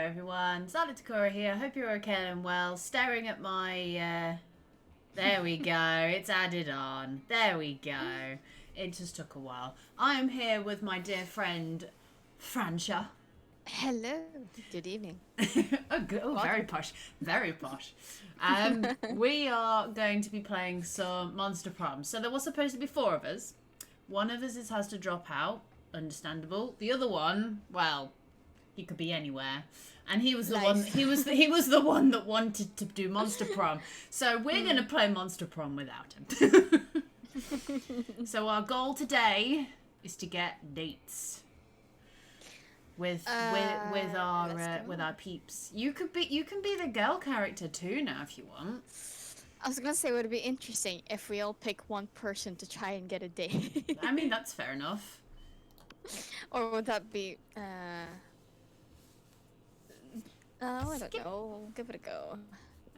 everyone, XylaTakura here. Hope you're okay and well. Staring at my, there we go, it's added on. There we go. It just took a while. I am here with my dear friend, Francia. Hello. Good evening. Very posh. Very posh. We are going to be playing some Monster Prom. So there was supposed to be 4 of us. One of us has to drop out. Understandable. The other one, well, he could be anywhere, and he was the one. He was the one that wanted to do Monster Prom. So we're gonna play Monster Prom without him. So our goal today is to get dates with our peeps. You can be the girl character too now if you want. I was gonna say, would it be interesting if we all pick one person to try and get a date? I mean, that's fair enough. Or would that be I don't know. Give it a go.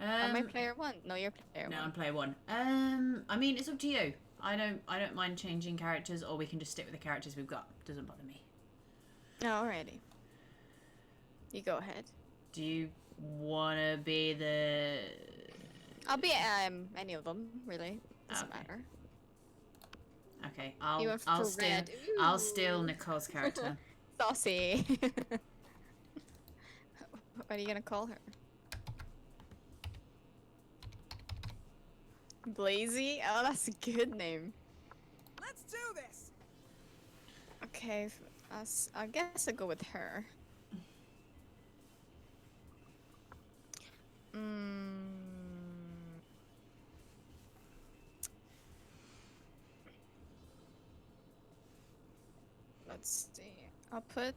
Am I player 1? No, you're player 1. No, I'm player 1. I mean, it's up to you. I don't mind changing characters, or we can just stick with the characters we've got. Doesn't bother me. Alrighty. You go ahead. Do you wanna be the? I'll be any of them, really. Doesn't matter. Okay, I'll steal Nicole's character. Saucy. What are you gonna call her? Blazy? Oh, that's a good name. Let's do this. Okay, I guess I'll go with her. Let's see. I'll put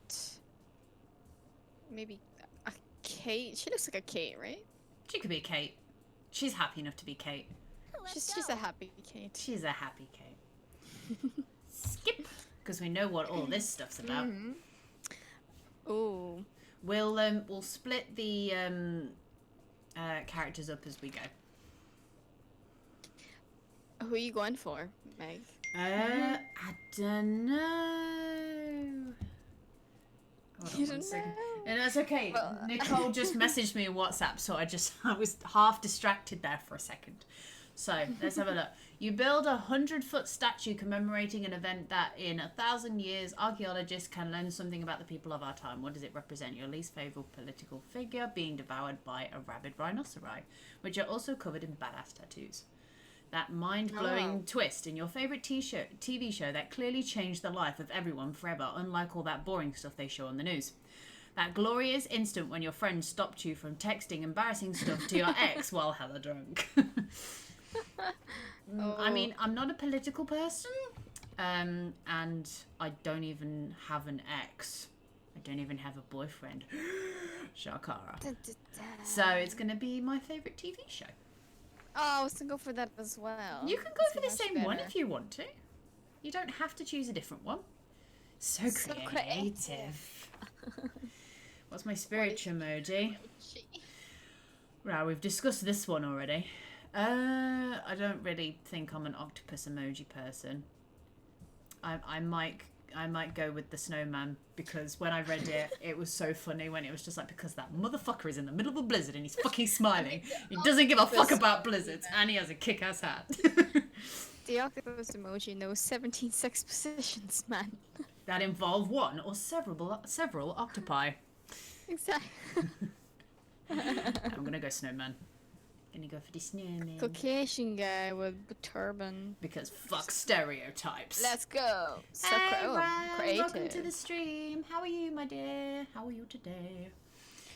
maybe a Kate. She looks like a Kate, right? She could be Kate. She's happy enough to be Kate. She's a happy Kate. She's a happy Kate. Skip, because we know what all this stuff's about. Ooh. We'll split the characters up as we go. Who are you going for, Meg? I don't know. Hold on 1 second. And that's okay. Well, Nicole just messaged me on WhatsApp, so I was half distracted there for a second. So let's have a look. You build a 100-foot statue commemorating an event that in 1,000 years archaeologists can learn something about the people of our time. What does it represent? Your least favorite political figure being devoured by a rabid rhinoceri, which are also covered in badass tattoos. That mind-blowing twist in your favorite TV show that clearly changed the life of everyone forever, unlike all that boring stuff they show on the news. That glorious instant when your friend stopped you from texting embarrassing stuff to your ex while hella drunk. I mean, I'm not a political person, and I don't even have an ex. I don't even have a boyfriend. Shakara. So it's going to be my favorite TV show. Oh, I was gonna go for that as well. You can go for the same one if you want to. You don't have to choose a different one. So creative. What's my spiritual emoji? Right, we've discussed this one already. I don't really think I'm an octopus emoji person. I might go with the snowman, because when I read it, it was so funny when it was just like, because that motherfucker is in the middle of a blizzard and he's fucking smiling. He doesn't give a fuck about blizzards, and he has a kick-ass hat. The octopus emoji knows 17 sex positions, man. That involve one or several octopi. Exactly. I'm gonna go snowman. Gonna go for the snowman. Caucasian guy with a turban. Because fuck stereotypes. Let's go. So hey, creative. Welcome to the stream. How are you, my dear? How are you today?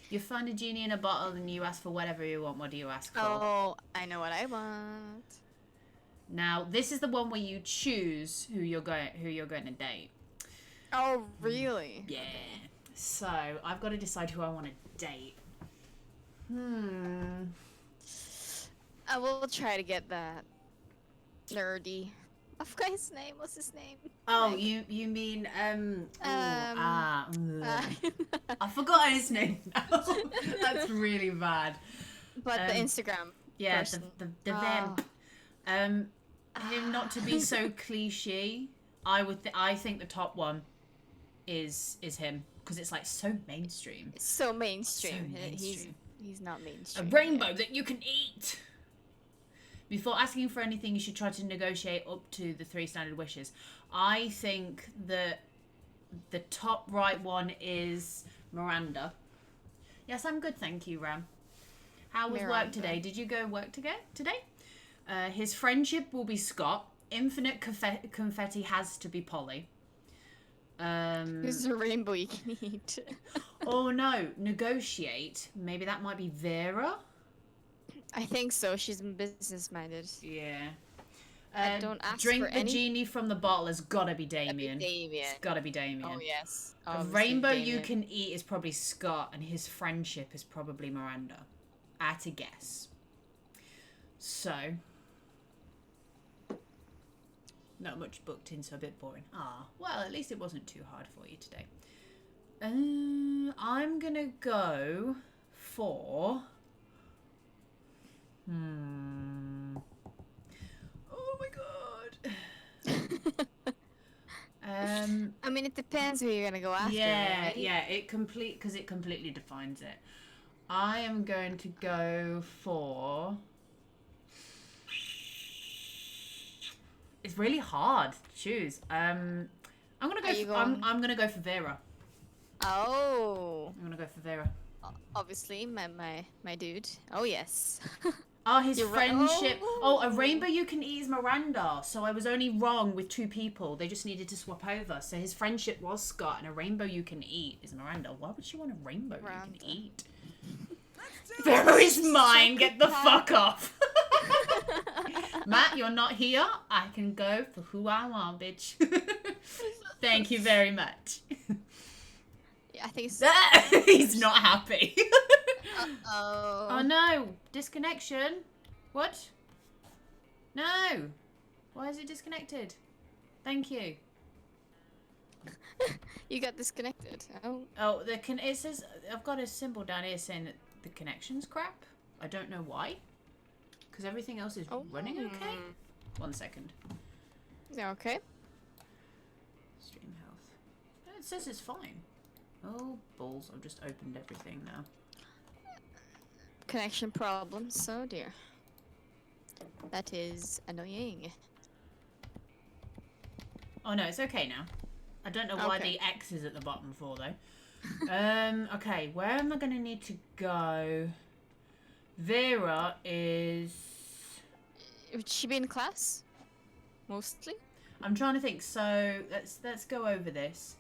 You find a genie in a bottle and you ask for whatever you want. What do you ask for? Oh, I know what I want. Now, this is the one where you choose who you're going to date. Oh, really? Yeah. So I've got to decide who I want to date. I will try to get that nerdy. I forgot his name. What's his name? Oh, like, you mean I forgot his name now. That's really bad. But the Instagram. Yeah, person. the vamp. Him not to be so cliche. I think the top one is him. because it's like so mainstream. It's so mainstream. So mainstream. He's not A mainstream. rainbow that you can eat. Before asking for anything, you should try to negotiate up to the 3 standard wishes. I think that the top right one is Miranda. Yes, I'm good, thank you, Ram. How was work today? Did you go work today? His friendship will be Scott. Infinite confetti has to be Polly. Who's a rainbow you can eat? Oh no, negotiate. Maybe that might be Vera. I think so. She's business minded. Yeah. Don't ask drink for the genie from the bottle has gotta be Damien. Damien. It's gotta be Damien. Oh yes. A Obviously rainbow Damien. you can eat is probably Scott, and his friendship is probably Miranda. At a guess. So. Not much booked in, so a bit boring. Ah, well, at least it wasn't too hard for you today. I'm gonna go for. Oh my god. I mean, it depends who you're gonna go after. Yeah, right? yeah. It completely defines it. I am going to go for. It's really hard to choose. I'm gonna go. I'm gonna go for Vera. Oh. I'm gonna go for Vera. Obviously, my dude. Oh yes. Oh, his friendship. Oh. Oh, a rainbow you can eat is Miranda. So I was only wrong with 2 people. They just needed to swap over. So his friendship was Scott, and a rainbow you can eat is Miranda. Why would she want a rainbow you can eat? Vera is mine. Get the fuck off. Matt, you're not here. I can go for who I want, bitch. Thank you very much. Yeah, I think it's... He's not happy. Uh-oh. Oh no, disconnection. What? No. Why is it disconnected? Thank you. You got disconnected. Oh. Oh, it says I've got a symbol down here saying that the connection's crap. I don't know why. Because everything else is running okay. 1 second. Yeah, okay. Stream health. It says it's fine. Oh balls! I've just opened everything now. Connection problems. Oh dear. That is annoying. Oh no, it's okay now. I don't know why the X is at the bottom for though. Okay, where am I gonna need to go? Vera is. Would she be in class? Mostly. I'm trying to think. So let's go over this.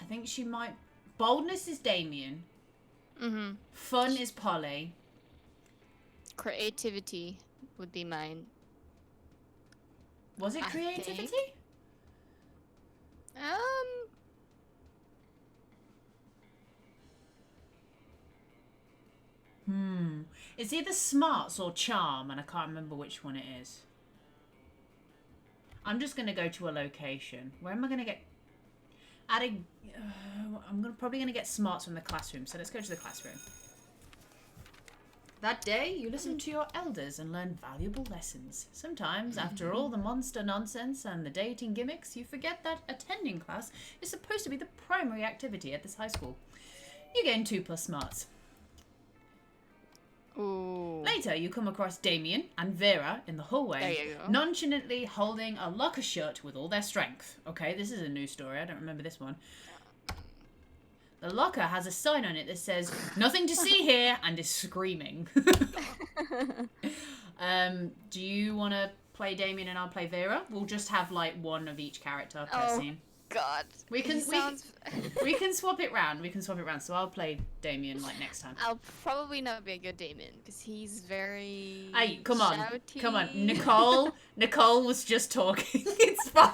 I think she might. Boldness is Damien. Mm-hmm. Fun is Polly. Creativity would be mine. Was it creativity? It's either smarts or charm, and I can't remember which one it is. I'm just gonna go to a location. Where am I gonna get? I'm probably gonna get smarts from the classroom. So let's go to the classroom. That day, you listen to your elders and learn valuable lessons. Sometimes, after all the monster nonsense and the dating gimmicks, you forget that attending class is supposed to be the primary activity at this high school. You gain 2+ smarts. Ooh. Later, you come across Damien and Vera in the hallway, There you go. nonchalantly holding a locker shut with all their strength. Okay, this is a new story. I don't remember this one. The locker has a sign on it that says, "Nothing to see here," and is screaming. Do you want to play Damien and I'll play Vera? We'll just have like one of each character per scene. God. We can Sounds... we can swap it round. We can swap it round. So I'll play Damien like next time. I'll probably not be a good Damien because he's very. Hey, come on, shouty. come on, Nicole was just talking. It's fine.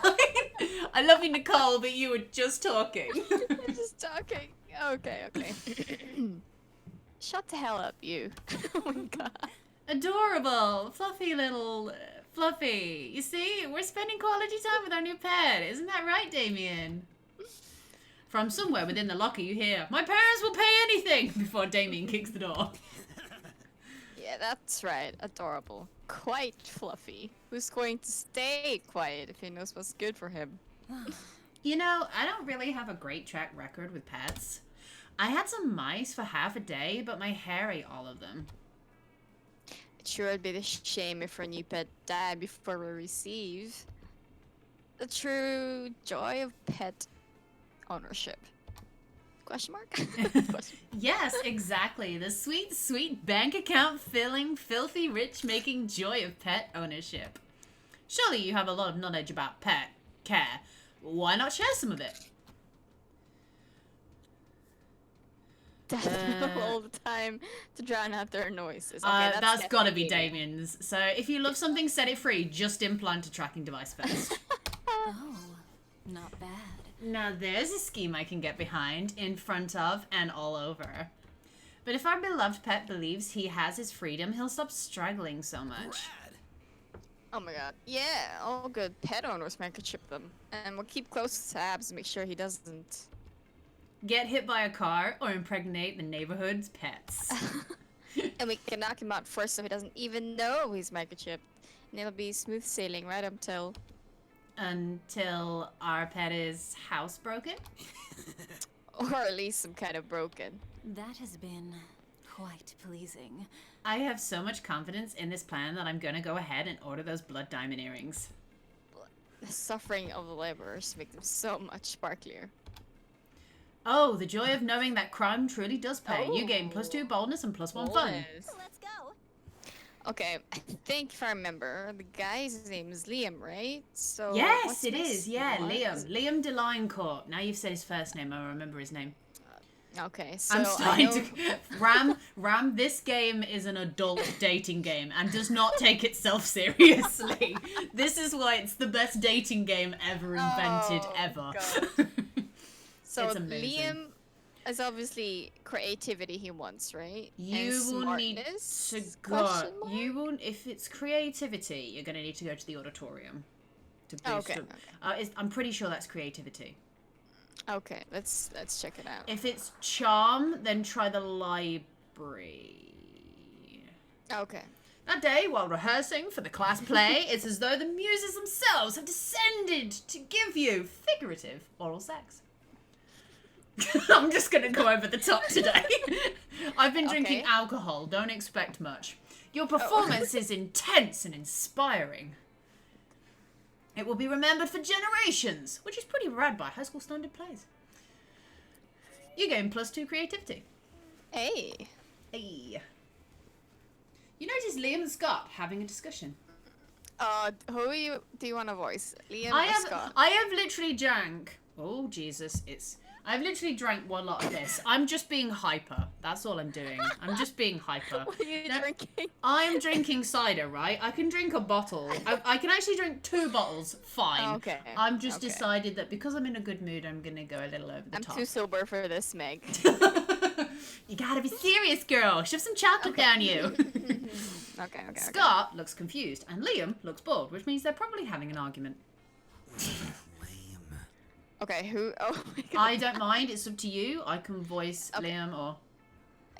I love you, Nicole, but you were just talking. I'm just talking. Okay. Shut the hell up, you. Oh my god. Adorable, fluffy little Fluffy. You see, we're spending quality time with our new pet. Isn't that right, Damien? From somewhere within the locker, you hear, "My parents will pay anything," before Damien kicks the door. Yeah, that's right. Adorable. Quite Fluffy. Who's going to stay quiet if he knows what's good for him? You know, I don't really have a great track record with pets. I had some mice for half a day, but my hair ate all of them. It sure would be a shame if our new pet died before we receive the true joy of pet ownership. Question mark? Question. Yes, exactly. The sweet, sweet bank account filling, filthy rich making joy of pet ownership. Surely you have a lot of knowledge about pet care. Why not share some of it? All the time to drown out their noises. Okay, that's gotta be definitely Damien's. So if you love something, set it free. Just implant a tracking device first. Oh, not bad. Now there's a scheme I can get behind, in front of, and all over. But if our beloved pet believes he has his freedom, he'll stop struggling so much. Oh my god. Yeah, all good pet owners microchip them. And we'll keep close tabs to make sure he doesn't. Get hit by a car or impregnate the neighborhood's pets. And we can knock him out first so he doesn't even know he's microchipped. And it'll be smooth sailing right until Our pet is housebroken? or at least some kind of broken. That has been quite pleasing. I have so much confidence in this plan that I'm gonna go ahead and order those blood diamond earrings. The suffering of the laborers make them so much sparklier. Oh, the joy of knowing that crime truly does pay. You gain Oh. +2 boldness and +1 fun. Boldness. Let's go. Okay, I think if I remember, the guy's name is Liam, right? So Yes, what's it his- is. Yeah, what? Liam DeLinecourt. Now you've said his first name, I remember his name. Okay, so I'm I starting know... to... Ram, this game is an adult dating game and does not take itself seriously. This is why it's the best dating game ever invented, Oh, ever. God. So It's amazing. Liam is obviously creativity he wants, right? You And will need smartness? to Question go. mark? You will, if it's creativity, you're going to need to go to the auditorium to boost Okay, it. I'm pretty sure that's creativity. Okay, let's check it out. If it's charm, then try the library. Okay. That day, while rehearsing for the class play, it's as though the muses themselves have descended to give you figurative oral sex. I'm just going to go over the top today. I've been drinking Okay. alcohol. Don't expect much. Your performance is intense and inspiring. It will be remembered for generations, which is pretty rad by high school standard plays. You gain +2 creativity. Hey. Hey. You notice Liam and Scott having a discussion. Who do you want to voice? Liam I or have Scott? literally drank. Oh Jesus! I've literally drank one lot of this. I'm just being hyper. That's all I'm doing. I'm just being hyper. What are you No, drinking? I'm drinking cider, right? I can drink a bottle. I can actually drink 2 bottles, fine. Okay, I'm just okay. decided that because I'm in a good mood, I'm gonna go a little over the I'm top. too sober for this, Meg. You gotta be serious, girl. Shove some chocolate down you. Okay. Scott looks confused, and Liam looks bored, which means they're probably having an argument. Okay, who? Oh my god. I don't mind. It's up to you. I can voice Okay. Liam or...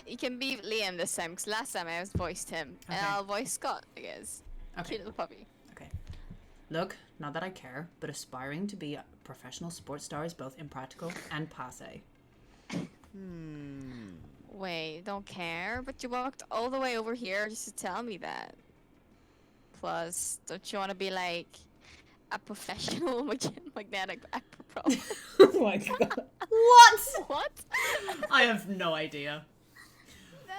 You can be Liam this time, because last time I voiced him. And Okay. I'll voice Scott, I guess. Okay. Cute little puppy. Okay. Look, not that I care, but aspiring to be a professional sports star is both impractical and passe. Wait, don't care? But you walked all the way over here just to tell me that. Plus, don't you want to be like a professional magnetic actor? Oh my god. What? What? I have no idea.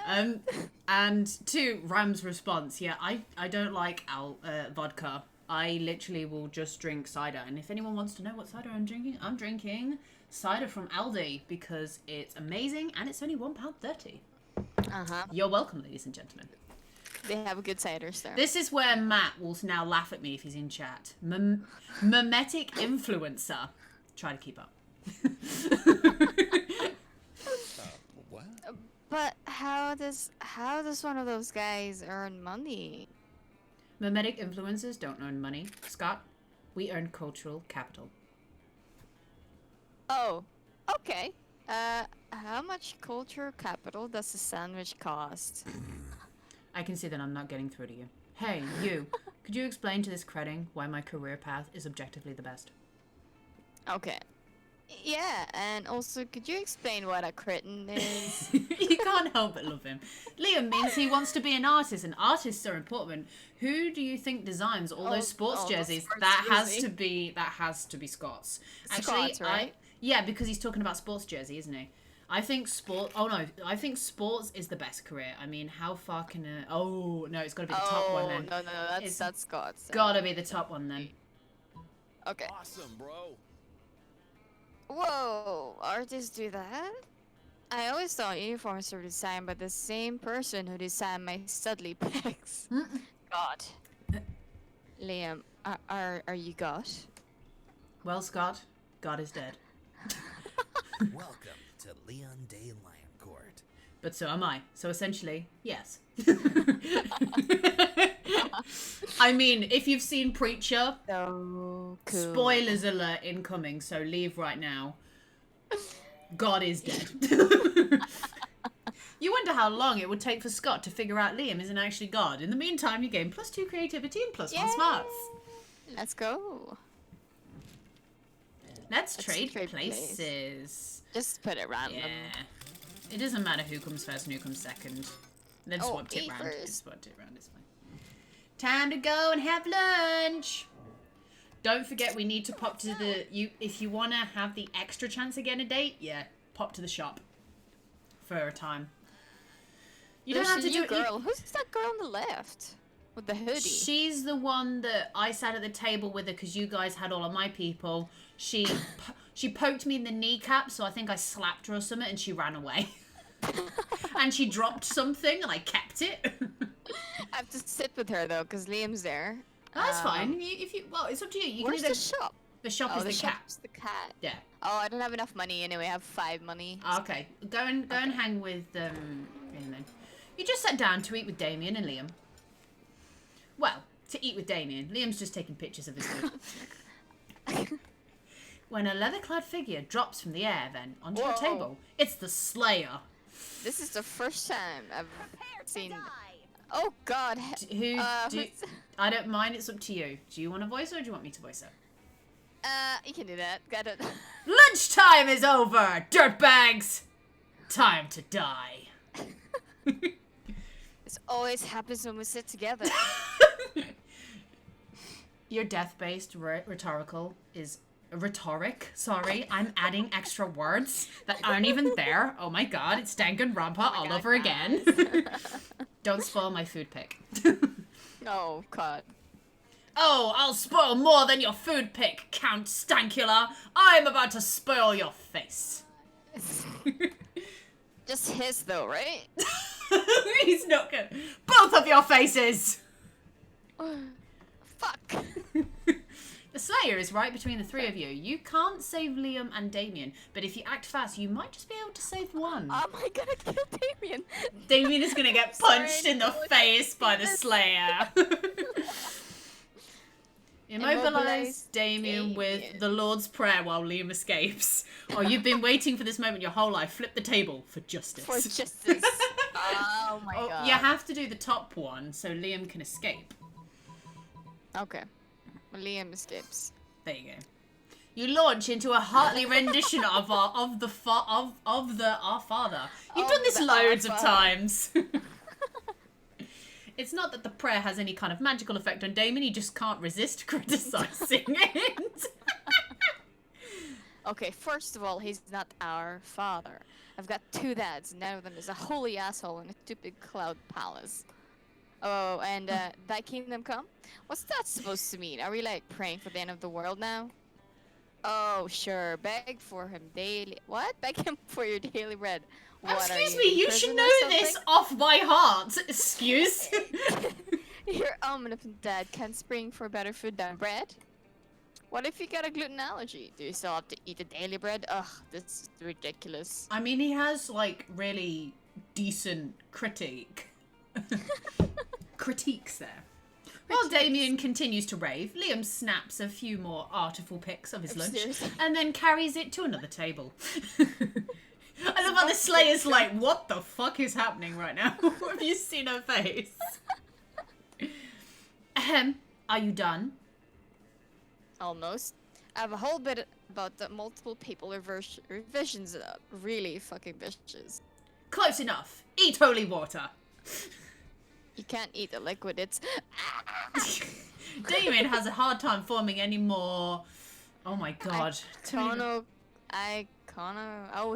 And to Ram's response, yeah, I don't like vodka. I literally will just drink cider. And if anyone wants to know what cider I'm drinking cider from Aldi because it's amazing and it's only £1.30. Uh-huh. You're welcome, ladies and gentlemen. They have good ciders there. This is where Matt will now laugh at me if he's in chat. Mimetic influencer. Try to keep up. What? But how does one of those guys earn money? Mimetic influencers don't earn money. Scott, we earn cultural capital. Oh, okay. How much culture capital does a sandwich cost? I can see that I'm not getting through to you. Hey, you. Could you explain to this cretin why my career path is objectively the best? Okay. Yeah, and also, could you explain what a cretin is? You can't help but love him. Liam means he wants to be an artist, and artists are important. Who do you think designs all those sports jerseys? That has to be Scott's. Actually, Scott's, right? yeah, because he's talking about sports jersey, isn't he? I think I think sports is the best career. I mean, how far can oh no, it's got to be the top one then. No, that's Scott's. Gotta be the top one then. Okay. Awesome, bro. Whoa, artists do that? I always thought uniforms were designed by the same person who designed my studly pecs. God. Liam, are you God? Well, Scott, God is dead. Welcome to Leon Day Lion Court. But so am I. So essentially, yes. I mean, if you've seen Preacher, So cool. spoilers alert incoming, so leave right now. God is dead. You wonder how long it would take for Scott to figure out Liam isn't actually God. In the meantime, you gain +2 creativity and +1 smarts. Let's go. Let's Let's trade trade places. Just put it random. Yeah. It doesn't matter who comes first and who comes second. Then Oh, swapped it me round. first. Just swapped it round, it's fine. Time to go and have lunch. Don't forget we need to pop to the if you wanna have the extra chance of getting a date, yeah, pop to the shop for a time. You don't have to do it. Girl. Who's that girl on the left? With the hoodie. She's the one that I sat at the table with her because you guys had all of my people. She poked me in the kneecap, so I think I slapped her or something, and she ran away. And she dropped something, and I kept it. I have to sit with her though, because Liam's there. That's fine. Well, it's up to you. You Where's can the shop? The shop is the the cat. shop's the cat. Yeah. Oh, I don't have enough money anyway. I have 5 money. Okay. Go and hang with Liam then. You just sat down to eat with Damien and Liam. Well, to eat with Damien. Liam's just taking pictures of his food. When a leather-clad figure drops from the air, then onto your Whoa. table, it's the Slayer. This is the first time I've seen. Oh God. Who's- who's- I don't mind. It's up to you. Do you want to voice her or do you want me to voice her? You can do that. Got it. Lunchtime is over, dirtbags. Time to die. This always happens when we sit together. Your death-based rhetorical is rhetoric. Sorry, I'm adding extra words that aren't even there. Oh my god, it's Danganronpa all over again. Don't spoil my food pick. Oh God. Oh, I'll spoil more than your food pick, Count Stankula. I'm about to spoil your face. Just his though, right? He's not good. Both of your faces. Fuck. The Slayer is right between the three of you. You can't save Liam and Damien, but if you act fast, you might just be able to save one. Am I gonna kill Damien? Damien is gonna get punched Sorry, in the face by the Slayer. Immobilize Damien with the Lord's Prayer while Liam escapes. Oh, you've been waiting for this moment your whole life. Flip the table for justice. For justice. Oh my God. You have to do the top one so Liam can escape. Okay. Liam escapes. There you go. You launch into a heartly rendition of Our Father. You've done this loads of times. It's not that the prayer has any kind of magical effect on Damon, he just can't resist criticizing it. Okay, first of all, he's not our father. I've got 2 dads, and none of them is a holy asshole in a stupid cloud palace. Oh, and thy kingdom come? What's that supposed to mean? Are we like praying for the end of the world now? Oh, sure. Beg for him daily. What? Beg him for your daily bread. What, Excuse are me, in you prison should or know this something? off by heart. Excuse. Your omnipotent dad can't spring for better food than bread. What if you got a gluten allergy? Do you still have to eat the daily bread? Ugh, this is ridiculous. I mean, he has, like, really decent critiques there. While Damien continues to rave, Liam snaps a few more artful pics of his lunch Seriously? and then carries it to another table. I love how the Slayer's like, what the fuck is happening right now? Have you seen her face? Ahem, are you done? Almost. I have a whole bit about the multiple people revisions. Really fucking vicious. Close enough. Eat holy water. You can't eat the liquid. It's. Damien has a hard time forming any more. Oh my god. Oh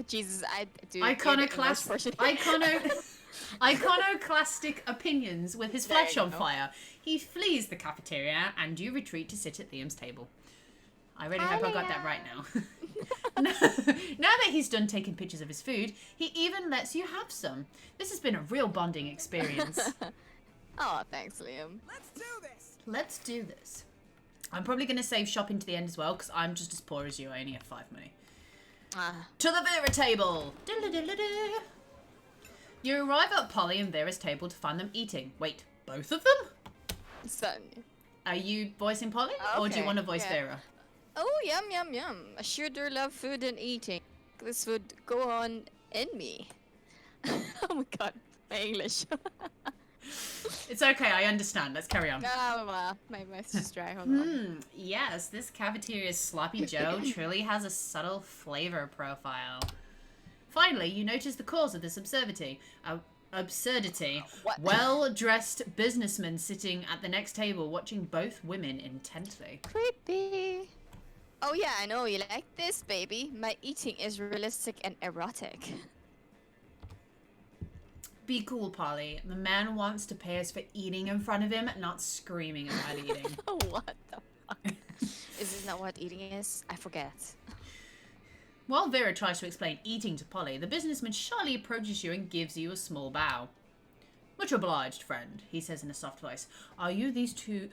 Jesus! I do. Iconoclastic opinions with his flesh you on go. fire. He flees the cafeteria and you retreat to sit at Liam's table. I really hope I got that right now. Now that he's done taking pictures of his food, he even lets you have some. This has been a real bonding experience. Oh, thanks, Liam. Let's do this. Let's do this. I'm probably going to save shopping to the end as well because I'm just as poor as you. I only have 5 money. To the Vera table. You arrive at Polly and Vera's table to find them eating. Wait, both of them? Son. Are you voicing Polly or do you Okay, want to voice yeah. Vera? Oh, yum, yum, yum. I sure do love food and eating. This would go on in me. Oh my god, my English. It's okay, I understand. Let's carry on. Oh, wow. My mouth's just dry. Hold on. Yes, this cafeteria's Sloppy Joe truly has a subtle flavor profile. Finally, you notice the cause of this absurdity. What? Well-dressed businessmen sitting at the next table watching both women intently. Creepy. Oh yeah, I know you like this, baby. My eating is realistic and erotic. Be cool, Polly. The man wants to pay us for eating in front of him, not screaming about eating. What the fuck? Is this not what eating is? I forget. While Vera tries to explain eating to Polly, the businessman shyly approaches you and gives you a small bow. Much obliged, friend, he says in a soft voice. Are these two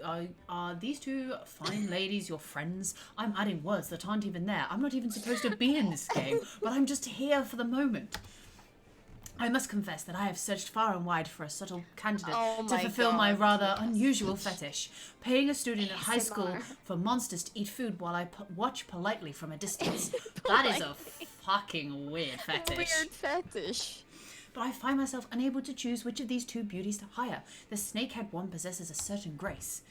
fine ladies your friends? I'm adding words that aren't even there. I'm not even supposed to be in this game, but I'm just here for the moment. I must confess that I have searched far and wide for a subtle candidate to fulfill my rather unusual fetish. Paying a student at high school for monsters to eat food while I watch politely from a distance. That is a fucking weird fetish. Weird fetish. But I find myself unable to choose which of these two beauties to hire. The snakehead one possesses a certain grace.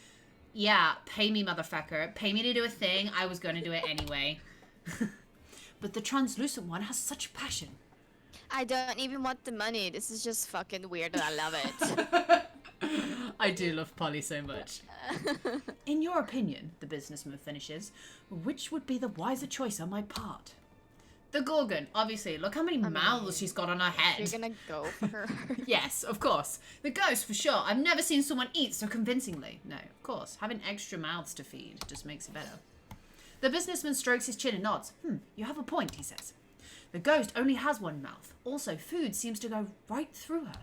Yeah, pay me, motherfucker. Pay me to do a thing. I was going to do it anyway. But the translucent one has such passion. I don't even want the money. This is just fucking weird and I love it. I do love Polly so much. In your opinion, the businessman finishes, which would be the wiser choice on my part? The Gorgon, obviously. Look how many mouths she's got on her head. You're gonna go for her. Yes, of course. The ghost, for sure. I've never seen someone eat so convincingly. No, of course. Having extra mouths to feed just makes it better. The businessman strokes his chin and nods. You have a point, he says. The ghost only has one mouth. Also, food seems to go right through her.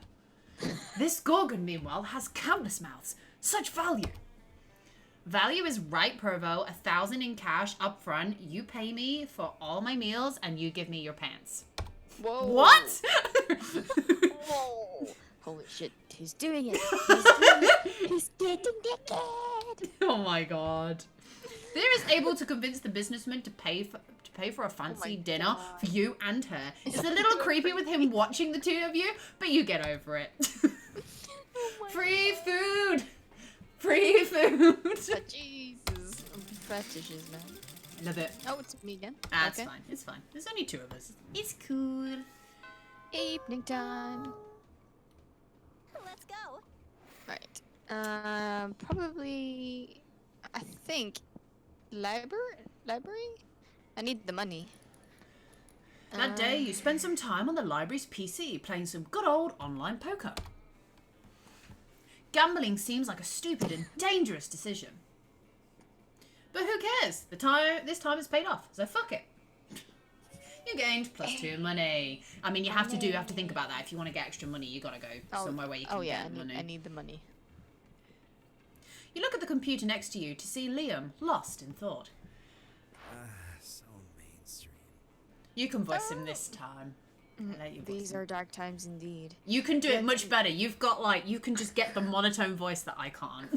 This Gorgon, meanwhile, has countless mouths. Such value. Value is right, Provo. 1,000 in cash up front. You pay me for all my meals and you give me your pants. Whoa. What? Whoa. Holy shit. He's doing it. He's doing it. He's getting naked. Oh my god. There is able to convince the businessman to pay for a fancy dinner for you and her. It's a little creepy with him watching the two of you, but you get over it. Free food! Free food! But Jesus. Fetishes, man. Love it. Oh, it's me again. Ah, it's fine. It's fine. There's only 2 of us. It's cool. Evening time. Let's go. Right. Probably. I think. Library? I need the money. That day, you spend some time on the library's PC playing some good old online poker. Gambling seems like a stupid and dangerous decision. But who cares? This time has paid off, so fuck it. You gained +2 money. I mean, you have to think about that. If you want to get extra money, you gotta go somewhere where you can get money. I need the money. You look at the computer next to you to see Liam, lost in thought. So mainstream. You can voice him this time. I'll let you voice These him. are dark times indeed. You can do it much better. You've got you can just get the monotone voice that I can't.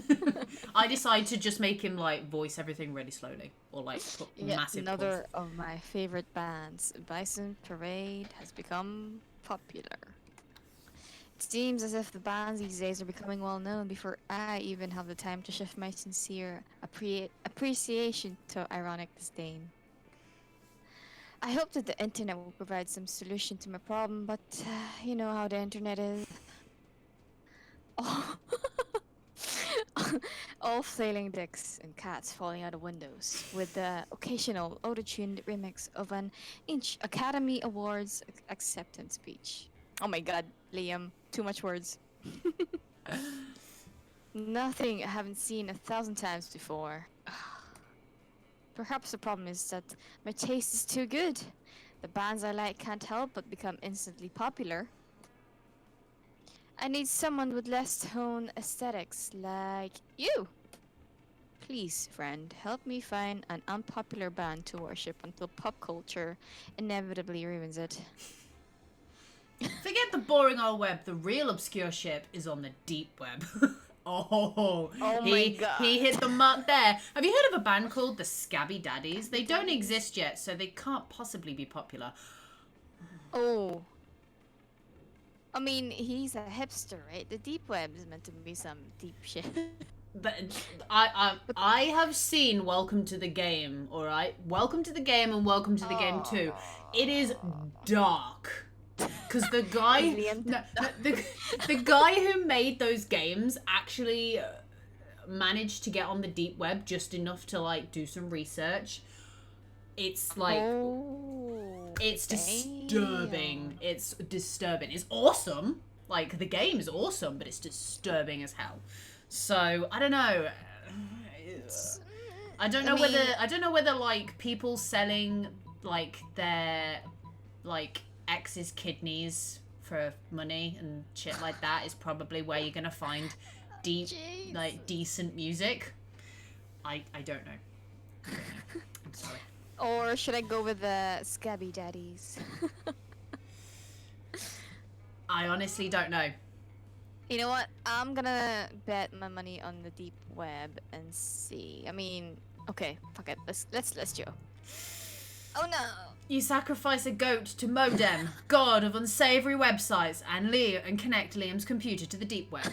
I decide to just make him voice everything really slowly, or put massive Another pause. of my favorite bands, Bison Parade, has become popular. Seems as if the bands these days are becoming well known before I even have the time to shift my sincere appreciation to ironic disdain. I hope that the internet will provide some solution to my problem, but you know how the internet is. Oh. All flailing dicks and cats falling out of windows, with the occasional auto-tuned remix of an Academy Awards acceptance speech. Oh my god, Liam, too much words. Nothing I haven't seen 1,000 times before. Perhaps the problem is that my taste is too good. The bands I like can't help but become instantly popular. I need someone with less tone aesthetics like you. Please, friend, help me find an unpopular band to worship until pop culture inevitably ruins it. Forget the boring old web. The real obscure ship is on the deep web. Oh my god. He hit the mark there. Have you heard of a band called the Scabby Daddies? They don't exist yet, so they can't possibly be popular. Oh. I mean, he's a hipster, right? The deep web is meant to be some deep shit. But I have seen Welcome to the Game, alright? Welcome to the Game and Welcome to the Game 2. It is dark. Because the guy, the guy who made those games actually managed to get on the deep web just enough to like do some research. It's like, it's disturbing. It's disturbing. It's awesome. Like the game is awesome, but it's disturbing as hell. So I don't know. I don't know whether like people selling like their like ex's kidneys for money and shit like that is probably where you're gonna find deep like decent music. I don't know. I'm sorry. Or should I go with the Scabby Daddies? I honestly don't know. You know what? I'm gonna bet my money on the deep web and see. I mean, okay, fuck it. Let's go. Oh no! You sacrifice a goat to Modem, god of unsavory websites, and connect Liam's computer to the deep web.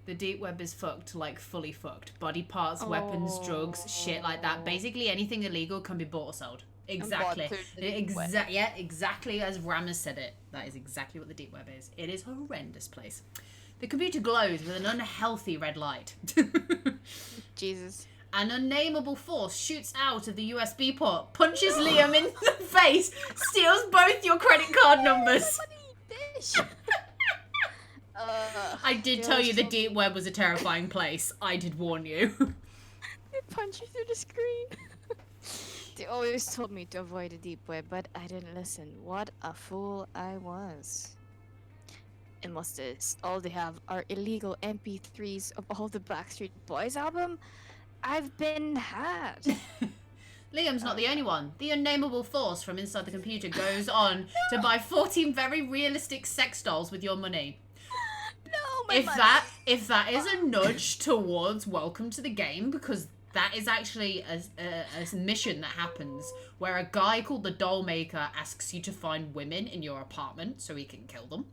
The deep web is fucked, like fully fucked. Body parts, weapons, drugs, shit like that. Basically anything illegal can be bought or sold. Exactly. Yeah, exactly as Ram has said it. That is exactly what the deep web is. It is a horrendous place. The computer glows with an unhealthy red light. Jesus. An unnameable force shoots out of the USB port, punches Liam in the face, steals both your credit card numbers. I did tell you the deep web was a terrifying place. I did warn you. They punch you through the screen. They always told me to avoid the deep web, but I didn't listen. What a fool I was. And what's this? All they have are illegal MP3s of all the Backstreet Boys album? I've been had. Liam's not the only one. The unnameable force from inside the computer goes on to buy 14 very realistic sex dolls with your money. No, if that is a nudge towards Welcome to the Game, because that is actually a mission that happens where a guy called the Doll Maker asks you to find women in your apartment so he can kill them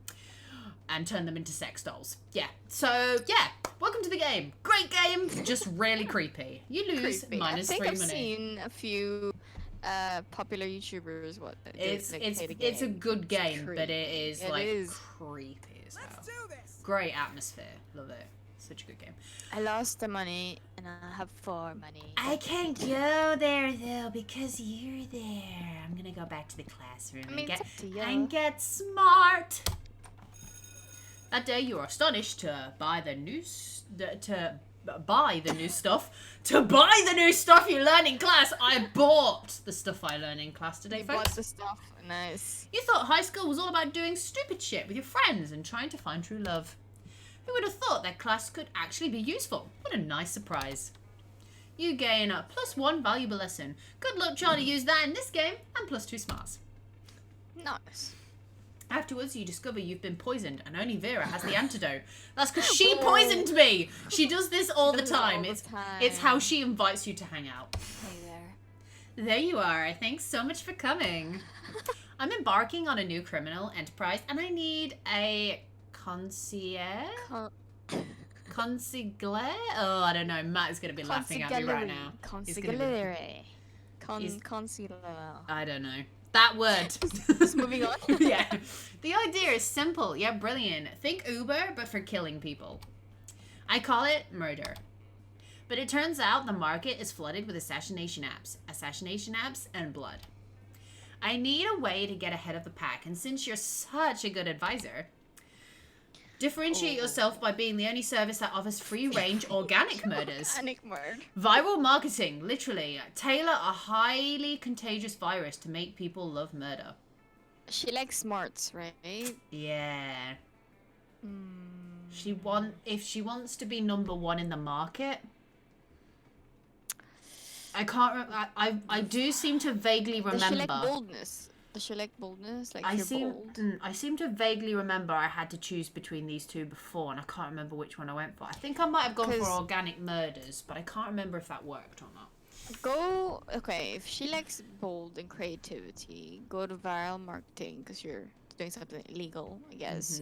and turn them into sex dolls. Yeah. So, yeah. Welcome to the Game. Great game, just really creepy. You lose -3 money. I think I've seen a few popular YouTubers It's a good game, but it is creepy as hell. Let's do this. Great atmosphere. Love it. Such a good game. I lost the money and I have 4 money. I can't go there though because you're there. I'm gonna go back to the classroom and get smart. That day you are astonished to buy the new stuff you learn in class. I bought the stuff I learned in class today, You folks. bought the stuff. Nice. You thought high school was all about doing stupid shit with your friends and trying to find true love. Who would have thought that class could actually be useful? What a nice surprise. You gain a +1 valuable lesson. Good luck trying to use that in this game, and +2 smarts. Nice. Afterwards, you discover you've been poisoned, and only Vera has the antidote. That's because she poisoned me! She does this all the time. It's how she invites you to hang out. Hey there. There you are. Thanks so much for coming. I'm embarking on a new criminal enterprise, and I need a concierge? Consigliere? Oh, I don't know. Matt is going to be laughing at me right now. Consigliere. He's- Consigliere. I don't know. That word. Just moving on. Yeah. The idea is simple, yet brilliant. Think Uber, but for killing people. I call it murder. But it turns out the market is flooded with assassination apps, and blood. I need a way to get ahead of the pack, and since you're such a good advisor, differentiate yourself by being the only service that offers free-range organic murders. Organic murder. Viral marketing, literally. Tailor a highly contagious virus to make people love murder. She likes smarts, right? Yeah. If she wants to be number one in the market. I can't. I do seem to vaguely remember. Does she like boldness? Does she like boldness? Like you're bold? I seem to vaguely remember I had to choose between these two before, and I can't remember which one I went for. I think I might have gone for organic murders, but I can't remember if that worked or not. Okay, if she likes bold and creativity, go to viral marketing because you're doing something illegal, I guess.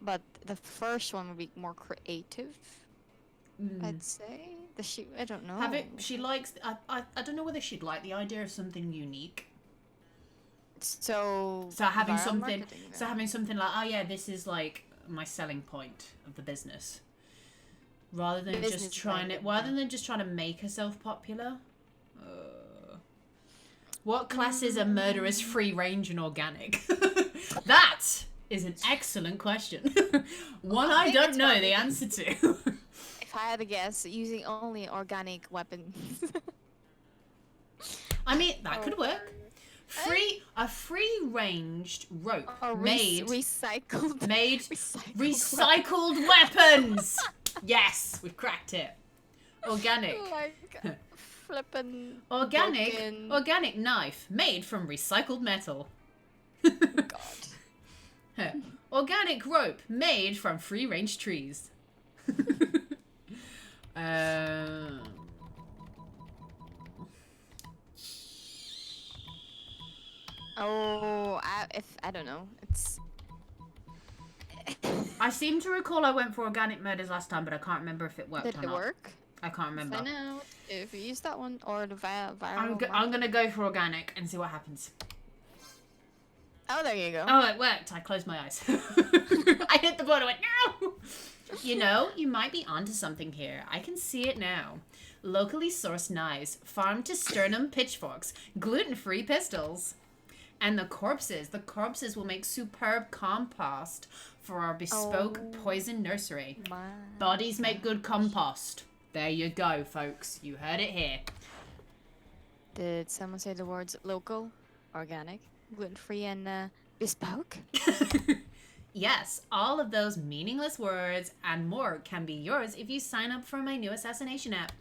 But the first one would be more creative, I'd say. Does she? I don't know. She likes. I don't know whether she'd like the idea of something unique. So having viral something. marketing, So then. having something like, oh yeah, this is like my selling point of the business. Rather than just trying to make herself popular. What classes are murderous, free range, and organic? That is an excellent question. One I don't know the answer to. If I had to guess, using only organic weapons. I mean, that could work. A free-ranged rope recycled weapons. Yes, we've cracked it. Organic. Like flippin' Organic knife made from recycled metal. God. Organic rope made from free-range trees. I don't know. It's. I seem to recall I went for organic murders last time, but I can't remember if it worked Did or it not. work? I can't remember. Find out if you use that one or the viral. I'm gonna go for organic and see what happens. Oh, there you go. Oh, it worked. I closed my eyes. I hit the button. I went, no! You know, you might be onto something here. I can see it now. Locally sourced knives, farm to sternum pitchforks, gluten-free pistols. And the corpses will make superb compost for our bespoke poison nursery. Bodies make good compost. There you go, folks. You heard it here. Did someone say the words local, organic, gluten-free, and bespoke? Yes, all of those meaningless words and more can be yours if you sign up for my new assassination app.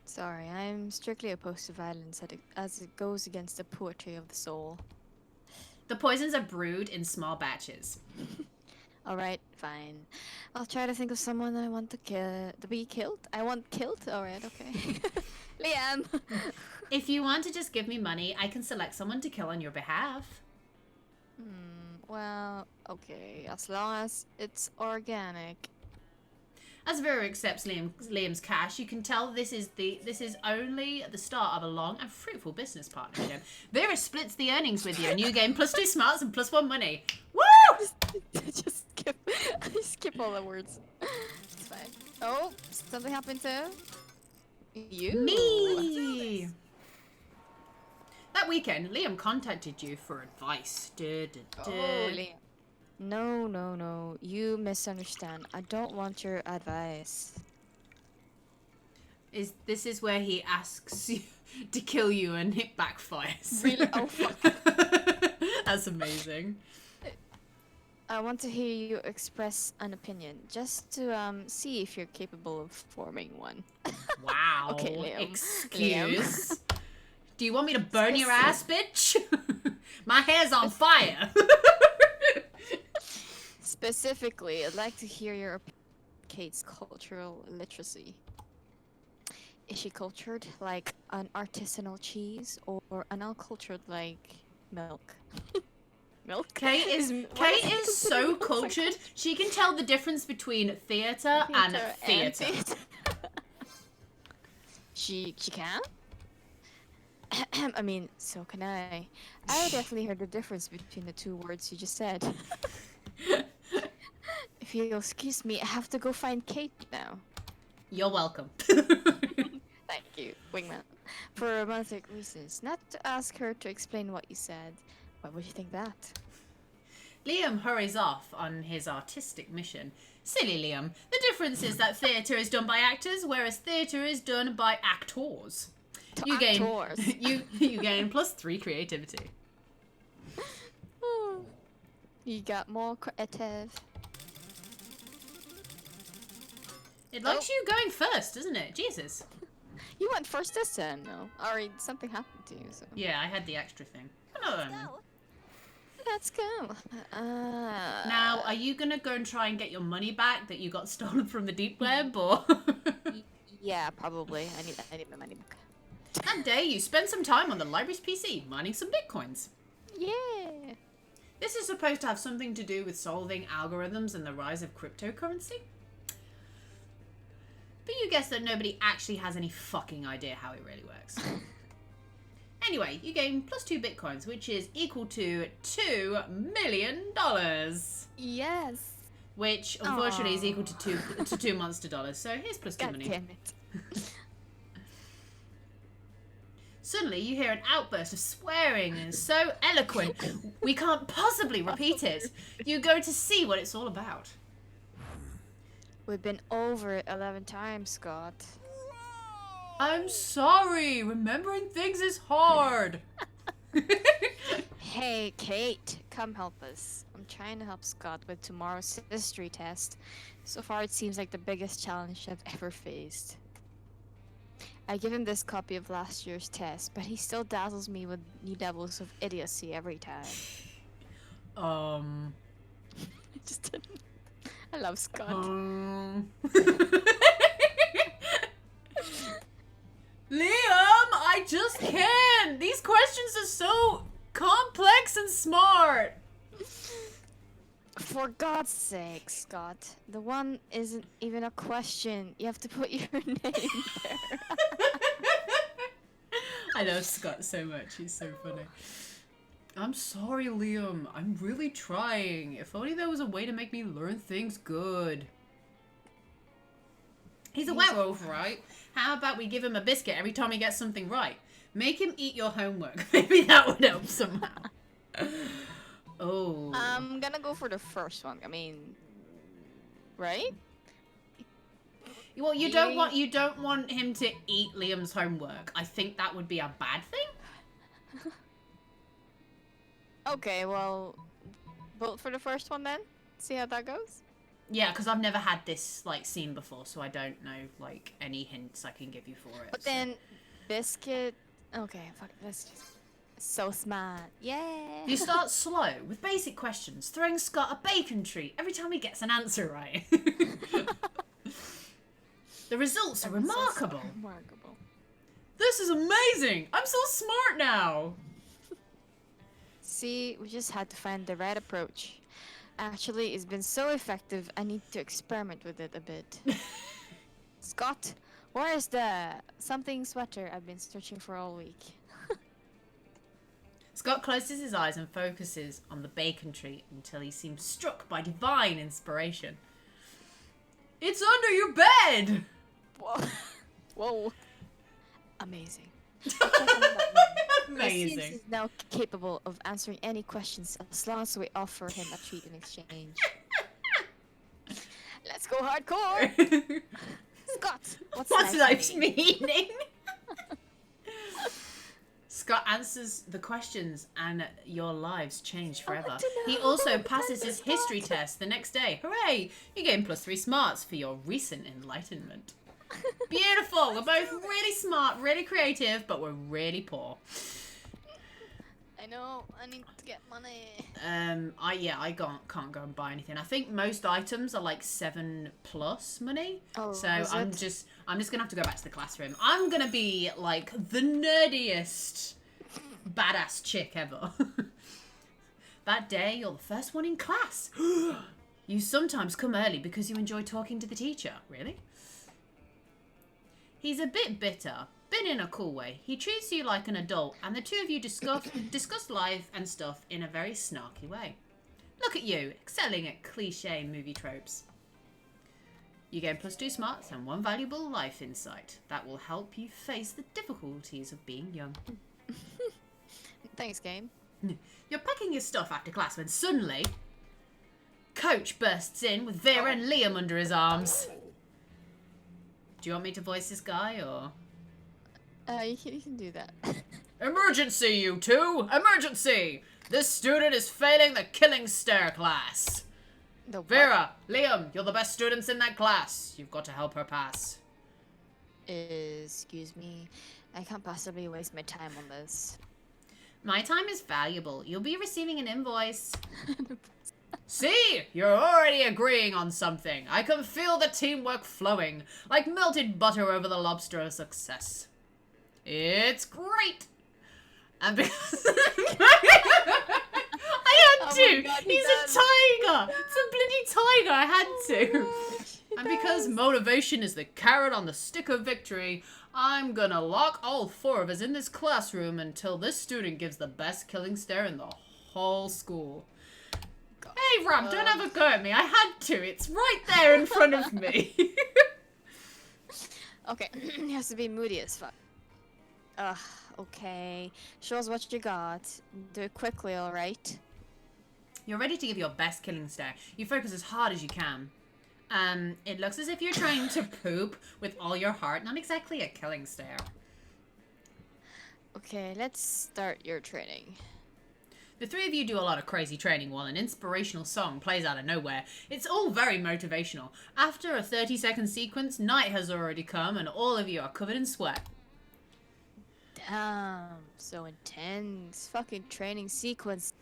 Sorry, I'm strictly opposed to violence as it goes against the poetry of the soul. The poisons are brewed in small batches. Alright, fine. I'll try to think of someone I want to be killed. I want killed? Alright, okay. Liam! If you want to just give me money, I can select someone to kill on your behalf. Well, okay. As long as it's organic. As Vera accepts Liam's cash, you can tell this is only the start of a long and fruitful business partnership. Vera splits the earnings with you, and you gain +2 smarts and +1 money. Woo! Just skip all the words. It's fine. Oh, something happened to you. Me. That weekend, Liam contacted you for advice. Liam. No. You misunderstand. I don't want your advice. This is where he asks you to kill you and it backfires. Really? Oh, fuck. That's amazing. I want to hear you express an opinion, just to see if you're capable of forming one. Wow. Okay, Liam. Excuse. Do you want me to burn your ass, bitch? My hair's on fire. Specifically, I'd like to hear your Kate's cultural literacy. Is she cultured like an artisanal cheese or an uncultured like milk? Milk? Kate is so cultured. She can tell the difference between theatre and theatre. She can? I mean, so can I. I definitely heard the difference between the two words you just said. If you'll excuse me, I have to go find Kate now. You're welcome. Thank you, Wingman. For romantic reasons, not to ask her to explain what you said. Why would you think that? Liam hurries off on his artistic mission. Silly Liam. The difference is that theatre is done by actors, whereas theatre is done by actors. You gain you gain +3 creativity. You got more creative. It likes you going first, doesn't it? Jesus. You went first this time, no? Or something happened to you, so. Yeah, I had the extra thing. Hello. Let's go. Now, are you gonna go and try and get your money back that you got stolen from the deep web, or? Yeah, probably. I need my money back. How dare you spend some time on the library's PC mining some bitcoins? Yeah. This is supposed to have something to do with solving algorithms and the rise of cryptocurrency. But you guess that nobody actually has any fucking idea how it really works. Anyway, you gain +2 bitcoins, which is equal to $2 million. Yes. Which, unfortunately, is equal to 2 months to dollars. So here's +2 God money. damn it. Suddenly, you hear an outburst of swearing and so eloquent, we can't possibly repeat it. You go to see what it's all about. We've been over it 11 times, Scott. I'm sorry. Remembering things is hard. Hey, Kate, come help us. I'm trying to help Scott with tomorrow's history test. So far, it seems like the biggest challenge I've ever faced. I give him this copy of last year's test, but he still dazzles me with new levels of idiocy every time. I love Scott. Liam, I just can't. These questions are so complex and smart. For God's sake, Scott. The one isn't even a question. You have to put your name there. I love Scott so much. He's so funny. I'm sorry, Liam. I'm really trying. If only there was a way to make me learn things good. He's a werewolf, right? How about we give him a biscuit every time he gets something right? Make him eat your homework. Maybe that would help somehow. Oh. I'm gonna go for the first one. I mean, right? Well, you don't want him to eat Liam's homework. I think that would be a bad thing. Okay, well, vote for the first one then. See how that goes. Yeah, because I've never had this like scene before, so I don't know like any hints I can give you for it. But then, biscuit. Okay, fuck this. So smart. Yeah. You start slow with basic questions, throwing Scott a bacon treat every time he gets an answer right. The results are remarkable. Remarkable. This is amazing. I'm so smart now. See, we just had to find the right approach. Actually, it's been so effective, I need to experiment with it a bit. Scott, where is the something sweater I've been searching for all week? Scott closes his eyes and focuses on the bacon treat until he seems struck by divine inspiration. It's under your bed! Whoa. Whoa. Amazing. Amazing. He is now capable of answering any questions as long as we offer him a treat in exchange. Let's go hardcore! Scott, what's life's meaning? Scott answers the questions and your lives change forever. He also passes his history test the next day. Hooray! You gain +3 smarts for your recent enlightenment. Beautiful! We're both really smart, really creative, but we're really poor. I know. I need to get money. I can't go and buy anything. I think most items are like 7+ money. Oh, so is I'm it? just gonna have to go back to the classroom. I'm gonna be like the nerdiest badass chick ever. That day, you're the first one in class. You sometimes come early because you enjoy talking to the teacher. Really? He's a bit bitter, but in a cool way. He treats you like an adult, and the two of you discuss life and stuff in a very snarky way. Look at you, excelling at cliche movie tropes. You gain +2 smarts and 1 valuable life insight. That will help you face the difficulties of being young. Thanks, game. You're packing your stuff after class when suddenly, Coach bursts in with Vera and Liam under his arms. Do you want me to voice this guy, or...? You can do that. Emergency, you two! Emergency! This student is failing the killing stare class. The what? Vera, Liam, you're the best students in that class. You've got to help her pass. Excuse me. I can't possibly waste my time on this. My time is valuable. You'll be receiving an invoice. See? You're already agreeing on something. I can feel the teamwork flowing, like melted butter over the lobster of success. It's great! And because... I had to! God, He's a tiger! It's a bloody tiger! I had to! And because motivation is the carrot on the stick of victory, I'm gonna lock all 4 of us in this classroom until this student gives the best killing stare in the whole school. God. Hey, Rob, don't have a go at me. I had to. It's right there in front of me. Okay, he has to be moody as fuck. Ugh, okay. Show us what you got. Do it quickly, alright? You're ready to give your best killing stare. You focus as hard as you can. It looks as if you're trying to poop with all your heart. Not exactly a killing stare. Okay, let's start your training. The 3 of you do a lot of crazy training while an inspirational song plays out of nowhere. It's all very motivational. After a 30-second sequence, night has already come and all of you are covered in sweat. Damn, so intense. Fucking training sequence.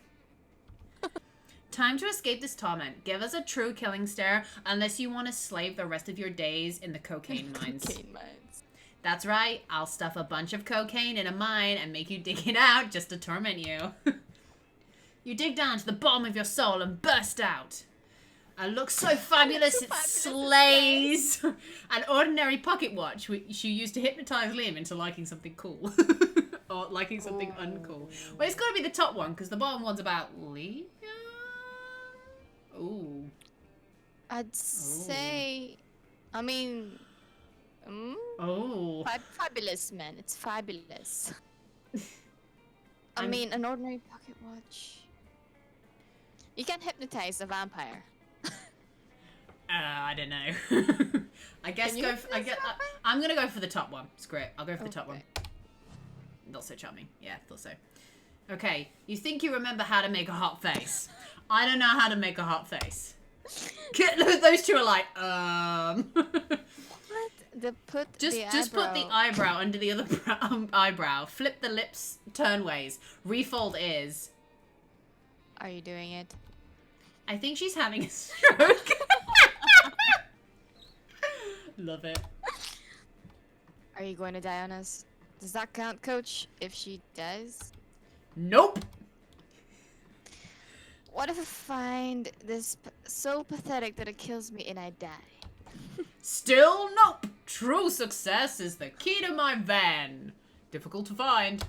Time to escape this torment. Give us a true killing stare, unless you want to slave the rest of your days in the cocaine mines. Cocaine mines. That's right, I'll stuff a bunch of cocaine in a mine and make you dig it out just to torment you. You dig down to the bottom of your soul and burst out. A look so fabulous it slays. An ordinary pocket watch which you use to hypnotize Liam into liking something cool. Or liking something uncool. Well, it's got to be the top one, because the bottom one's about Liam. Ooh. I'd say... I mean... Oh. Fabulous, man. It's fabulous. I mean, an ordinary pocket watch. You can hypnotize a vampire. I don't know. I guess I'm gonna go for the top one. It's great. I'll go for the top one. Not so charming. Yeah, thought so. Okay, you think you remember how to make a hot face? I don't know how to make a hot face. Those two are like, What? Just put the eyebrow under the other eyebrow. Flip the lips turnways. Refold ears. Are you doing it? I think she's having a stroke. Love it. Are you going to die on us? Does that count, Coach? If she does? Nope. What if I find this so pathetic that it kills me and I die? Still nope. True success is the key to my van. Difficult to find.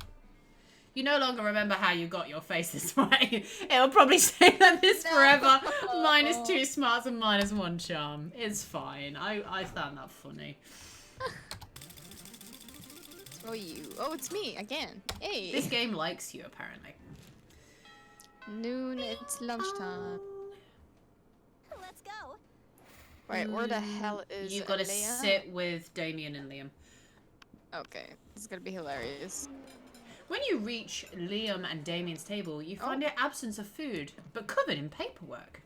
You no longer remember how you got your face this way. It'll probably stay like this forever. -2 smarts and -1 charm. It's fine. I found that funny. Oh, you. Oh, it's me again. Hey. This game likes you, apparently. Noon, it's lunchtime. Let's go. Wait, where the hell is You've got to Leia? sit with Damien and Liam. Okay, this is gonna be hilarious. When you reach Liam and Damien's table, you find an absence of food, but covered in paperwork.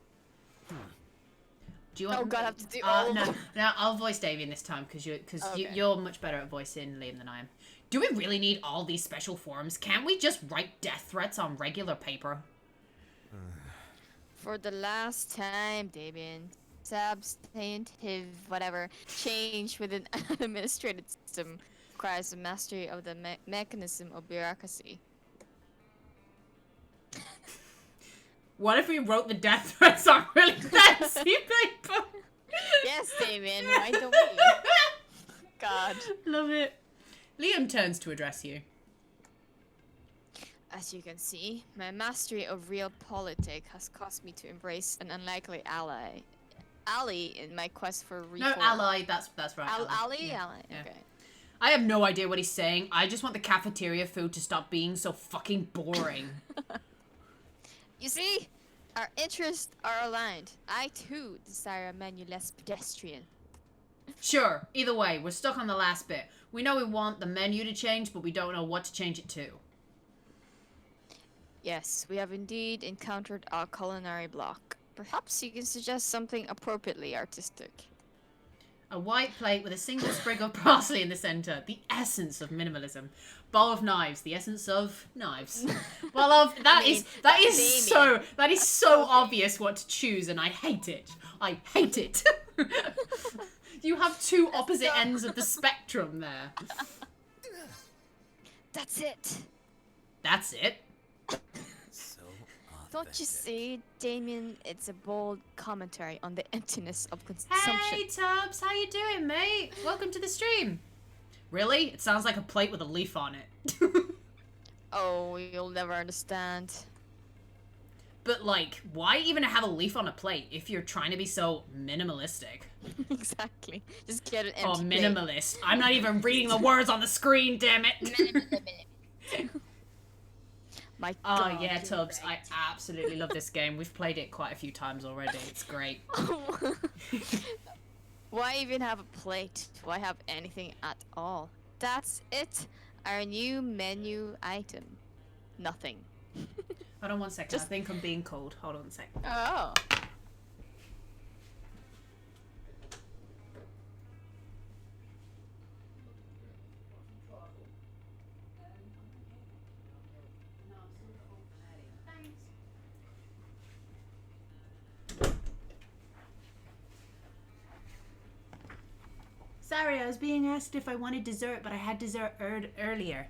Do you want? Oh god, I have to do all of no, them. no, I'll voice Damien this time because Okay. you're much better at voicing Liam than I am. Do we really need all these special forms? Can't we just write death threats on regular paper? For the last time, Damien. Substantive, whatever, change within an administrative system requires the mastery of the mechanism of bureaucracy. What if we wrote the death threats on really fancy paper? Yes, Damien, why don't we? God. Love it. Liam turns to address you. As you can see, my mastery of realpolitik has caused me to embrace an unlikely ally in my quest for reform. No, ally, that's right. Ally? Yeah. Ally, Yeah. okay. I have no idea what he's saying. I just want the cafeteria food to stop being so fucking boring. You see, our interests are aligned. I too desire a menu less pedestrian. Sure, either way, we're stuck on the last bit. We know we want the menu to change, but we don't know what to change it to. Yes, we have indeed encountered our culinary block. Perhaps you can suggest something appropriately artistic. A white plate with a single sprig of parsley in the center. The essence of minimalism. Bowl of knives. The essence of knives. Well, that is so obvious what to choose, and I hate it. I hate it. You have two opposite ends of the spectrum there. That's it. That's it. So Don't you authentic. see, Damien? It's a bold commentary on the emptiness of consumption. Hey Tubbs, how you doing, mate? Welcome to the stream. Really? It sounds like a plate with a leaf on it. Oh, you'll never understand. But like, why even have a leaf on a plate if you're trying to be so minimalistic? Exactly. Just get it empty. Oh, minimalist. I'm not even reading the words on the screen, damn it. My Oh God, yeah, you're Tubbs. right. I absolutely love this game. We've played it quite a few times already. It's great. Why even have a plate? Why have anything at all? That's it. Our new menu item. Nothing. Hold on one second. I think I'm being called. Hold on a second. Oh. Sorry, I was being asked if I wanted dessert, but I had dessert earlier.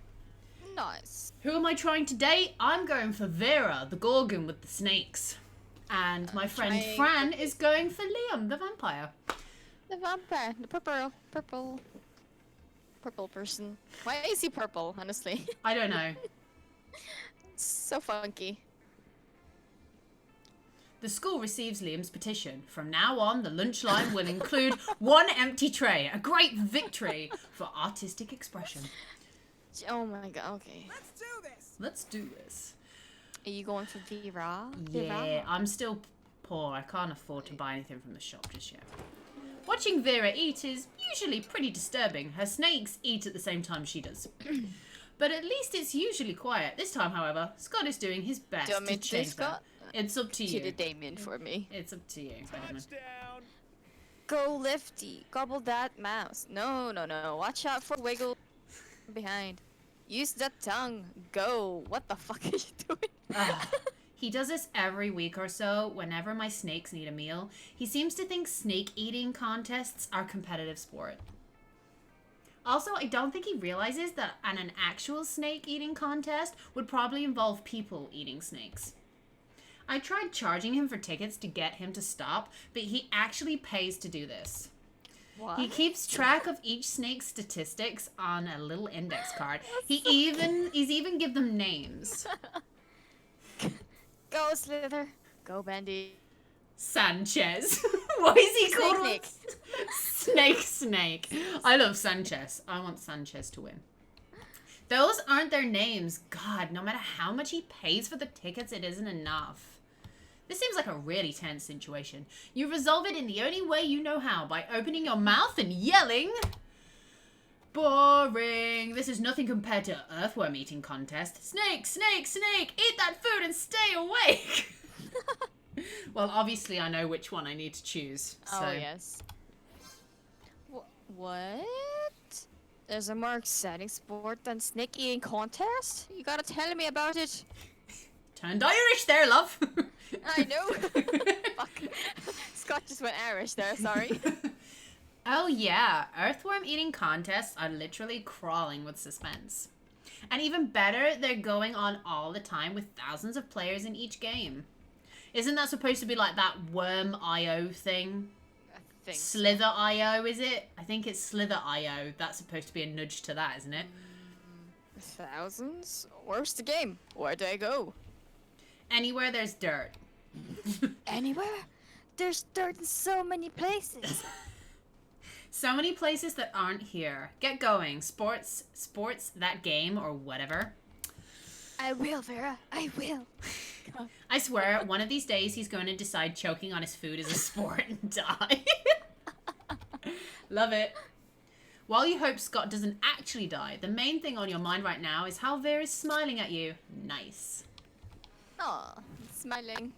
Nice. Who am I trying to date? I'm going for Vera, the Gorgon with the snakes. And my friend trying- Fran is going for Liam, the vampire. The vampire. The purple person. Why is he purple, honestly? I don't know. So funky. The school receives Liam's petition. From now on, the lunch line will include one empty tray. A great victory for artistic expression. Oh my god, okay. Let's do this. Let's do this. Are you going for Vera? Yeah, I'm still poor. I can't afford to buy anything from the shop just yet. Watching Vera eat is usually pretty disturbing. Her snakes eat at the same time she does. But at least it's usually quiet. This time, however, Scott is doing his best Do you want me to to change that. Scott? It's up to She you. did Damien for me. It's up to you, Spider-Man. Touchdown. Go Lifty. Gobble that mouse. No. Watch out for Wiggle behind. Use that tongue. Go. What the fuck are you doing? Ugh. He does this every week or so whenever my snakes need a meal. He seems to think snake eating contests are competitive sport. Also, I don't think he realizes that an actual snake eating contest would probably involve people eating snakes. I tried charging him for tickets to get him to stop, but he actually pays to do this. What? He keeps track of each snake's statistics on a little index card. He's even give them names. Go Slither. Go Bendy. Sanchez. Why is he called Snake. Snake? I love Sanchez. I want Sanchez to win. Those aren't their names. God, no matter how much he pays for the tickets, it isn't enough. This seems like a really tense situation. You resolve it in the only way you know how, by opening your mouth and yelling. Boring. This is nothing compared to earthworm eating contest. Snake, snake, snake, eat that food and stay awake. Well, obviously I know which one I need to choose. So. Oh, yes. What? There's a more exciting sport than snake eating contest? You gotta tell me about it. Turned Irish there, love. I know. Fuck. Scott just went Irish there, sorry. Oh yeah, earthworm eating contests are literally crawling with suspense. And even better, they're going on all the time with thousands of players in each game. Isn't that supposed to be like that worm IO thing? I think Slither IO, is it? I think it's Slither IO. That's supposed to be a nudge to that, isn't it? Thousands? Where's the game? Where do I go? Anywhere there's dirt. Anywhere? There's dirt in so many places. So many places that aren't here. Get going. Sports, that game, or whatever. I will, Vera. I will. I swear, one of these days he's going to decide choking on his food is a sport and die. Love it. While you hope Scott doesn't actually die, the main thing on your mind right now is how Vera's smiling at you. Nice. Aw, smiling.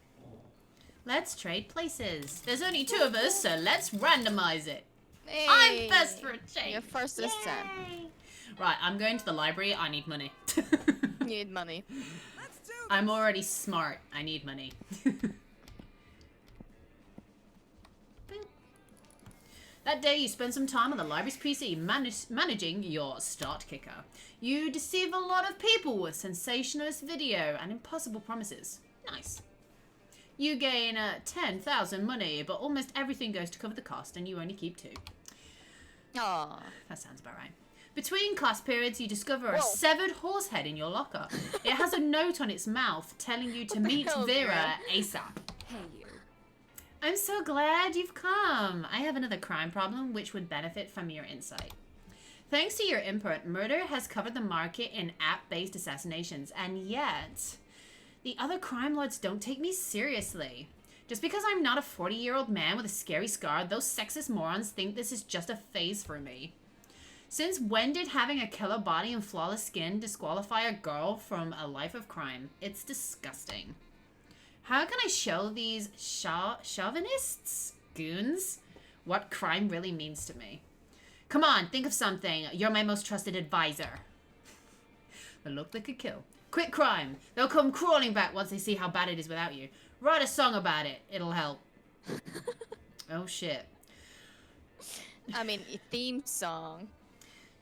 Let's trade places. There's only 2 of us, so let's randomize it. Hey. I'm first for a change. You're first this time. Yay. Right, I'm going to the library. I need money. You need money. Let's do this. I'm already smart. I need money. That day, you spend some time on the library's PC managing your start kicker. You deceive a lot of people with sensationalist video and impossible promises. Nice. You gain 10,000 money, but almost everything goes to cover the cost, and you only keep 2. Aw. That sounds about right. Between class periods, you discover a Whoa. severed horse head in your locker. It has a note on its mouth telling you to meet hell, Vera Vera? ASAP. Hey, you. I'm so glad you've come. I have another crime problem which would benefit from your insight. Thanks to your input, murder has covered the market in app-based assassinations, and yet the other crime lords don't take me seriously. Just because I'm not a 40-year-old man with a scary scar, those sexist morons think this is just a phase for me. Since when did having a killer body and flawless skin disqualify a girl from a life of crime? It's disgusting. How can I show these chauvinists, goons, what crime really means to me? Come on, think of something. You're my most trusted advisor. The look that could kill. Quit crime. They'll come crawling back once they see how bad it is without you. Write a song about it. It'll help. Oh, shit. I mean, a theme song.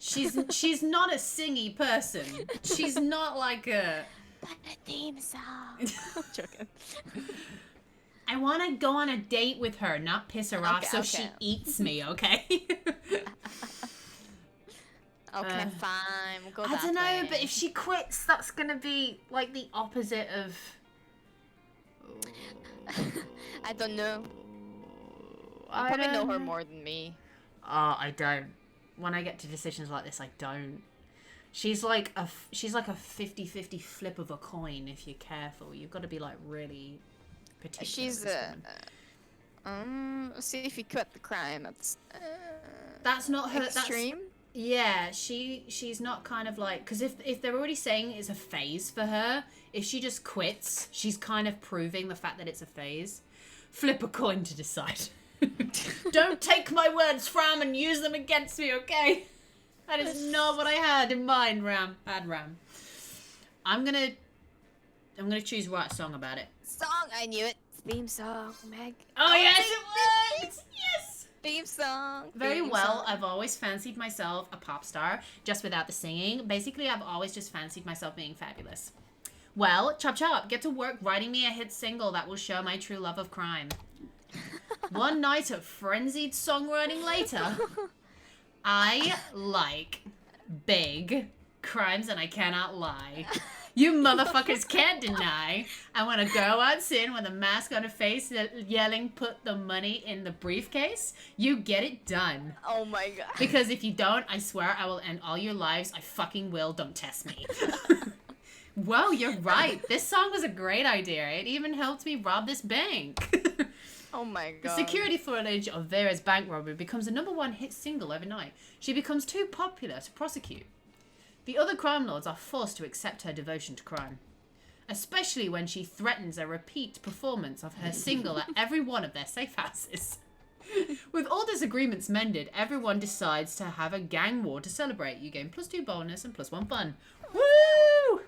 She's not a singy person. She's not like a... But a theme song. I'm joking. I want to go on a date with her, not piss her off so she eats me, okay? Okay, fine. We'll go I that don't know, way. but if she quits, that's going to be like the opposite of... I don't know. You I probably know don't her more than me. Oh, I don't. When I get to decisions like this, I don't. She's like a 50-50 flip of a coin if you're careful. You've got to be like really particular. She's with this woman. see if you quit the crime. That's not her. Extreme. Yeah, she's not kind of like, because if they're already saying it's a phase for her, if she just quits, she's kind of proving the fact that it's a phase. Flip a coin to decide. Don't take my words, Fram, and use them against me, okay? That is not what I had in mind, Ram. Bad Ram. I'm gonna choose write a song about it. Song, I knew it. Theme song, Meg. Oh yes, it was! Yes! Theme song. Very theme well. song. I've always fancied myself a pop star, just without the singing. Basically, I've always just fancied myself being fabulous. Well, chop chop, get to work writing me a hit single that will show my true love of crime. One night of frenzied songwriting later, I like big crimes and I cannot lie. You motherfuckers can't deny. I want a girl on sin with a mask on her face yelling, put the money in the briefcase. You get it done. Oh my god. Because if you don't, I swear I will end all your lives. I fucking will. Don't test me. Whoa, you're right. This song was a great idea. It even helped me rob this bank. Oh my The god. security footage of Vera's bank robbery becomes a #1 hit single overnight. She becomes too popular to prosecute. The other crime lords are forced to accept her devotion to crime. especially when she threatens a repeat performance of her single at every one of their safe houses. With all disagreements mended, everyone decides to have a gang war to celebrate. You gain +2 bonus and +1 fun. Woo!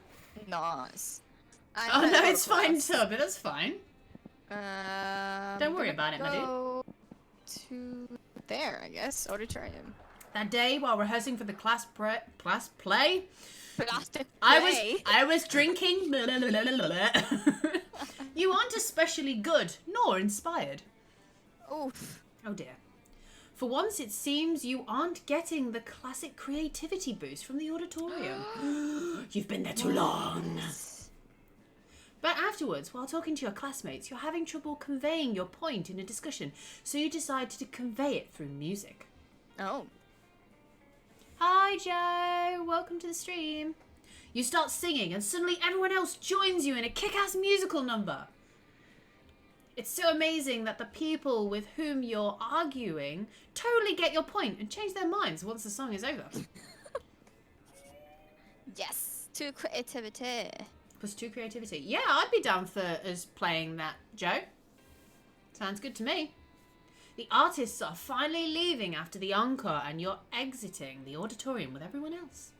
Nice. Oh no, it's fine, Tub. That's fine. Don't worry about it, my dude. Go to there, I guess. Auditorium. That day, while rehearsing for the class play, Plastic I was drinking. You aren't especially good nor inspired. Oof. Oh dear. For once, it seems you aren't getting the classic creativity boost from the auditorium. You've been there too long. But afterwards, while talking to your classmates, you're having trouble conveying your point in a discussion, so you decide to convey it through music. Oh. Hi, Joe. Welcome to the stream. You start singing, and suddenly everyone else joins you in a kick-ass musical number. It's so amazing that the people with whom you're arguing totally get your point and change their minds once the song is over. Yes. To creativity. +2 creativity. Yeah, I'd be down for us playing that, Joe. Sounds good to me. The artists are finally leaving after the encore and you're exiting the auditorium with everyone else.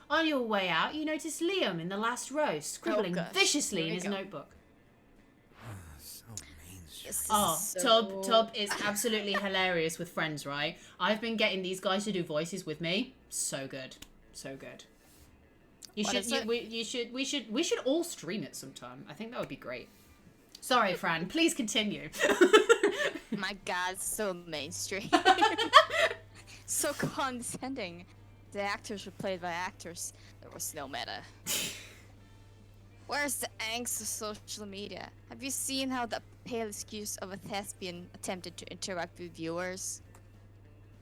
On your way out, you notice Liam in the last row, scribbling viciously in his notebook. So mainstream. Yes, Oh, so... Tub is absolutely hilarious with friends, right? I've been getting these guys to do voices with me. So good. So good. We should all stream it sometime. I think that would be great. Sorry, Fran. Please continue. My God, so mainstream. So condescending. The actors were played by actors. There was no meta. Where's the angst of social media? Have you seen how the pale excuse of a thespian attempted to interact with viewers?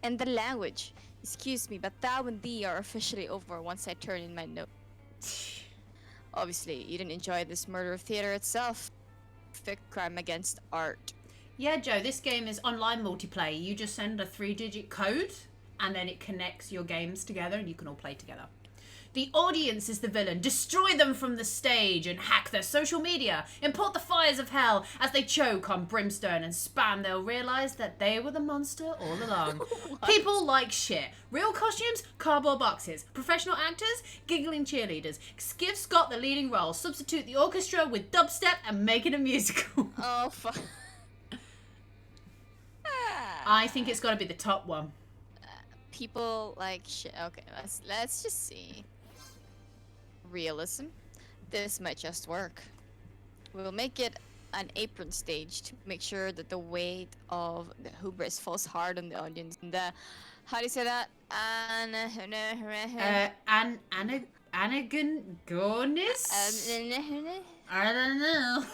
And the language. Excuse me, but thou and thee are officially over once I turn in my note. Obviously, you didn't enjoy this murder of theater itself. Perfect crime against art. Yeah, Joe, this game is online multiplayer. You just send a 3-digit code and then it connects your games together and you can all play together. The audience is the villain. Destroy them from the stage and hack their social media. Import the fires of hell. As they choke on brimstone and spam, they'll realise that they were the monster all along. People like shit. Real costumes, cardboard boxes. Professional actors, giggling cheerleaders. Give Scott the leading role. Substitute the orchestra with dubstep and make it a musical. Oh, fuck. I think it's got to be the top one. People like shit. Okay, let's just see. Realism. This might just work. We'll make it an apron stage to make sure that the weight of the hubris falls hard on the audience. And the, how do you say that? Anagonis? I don't know.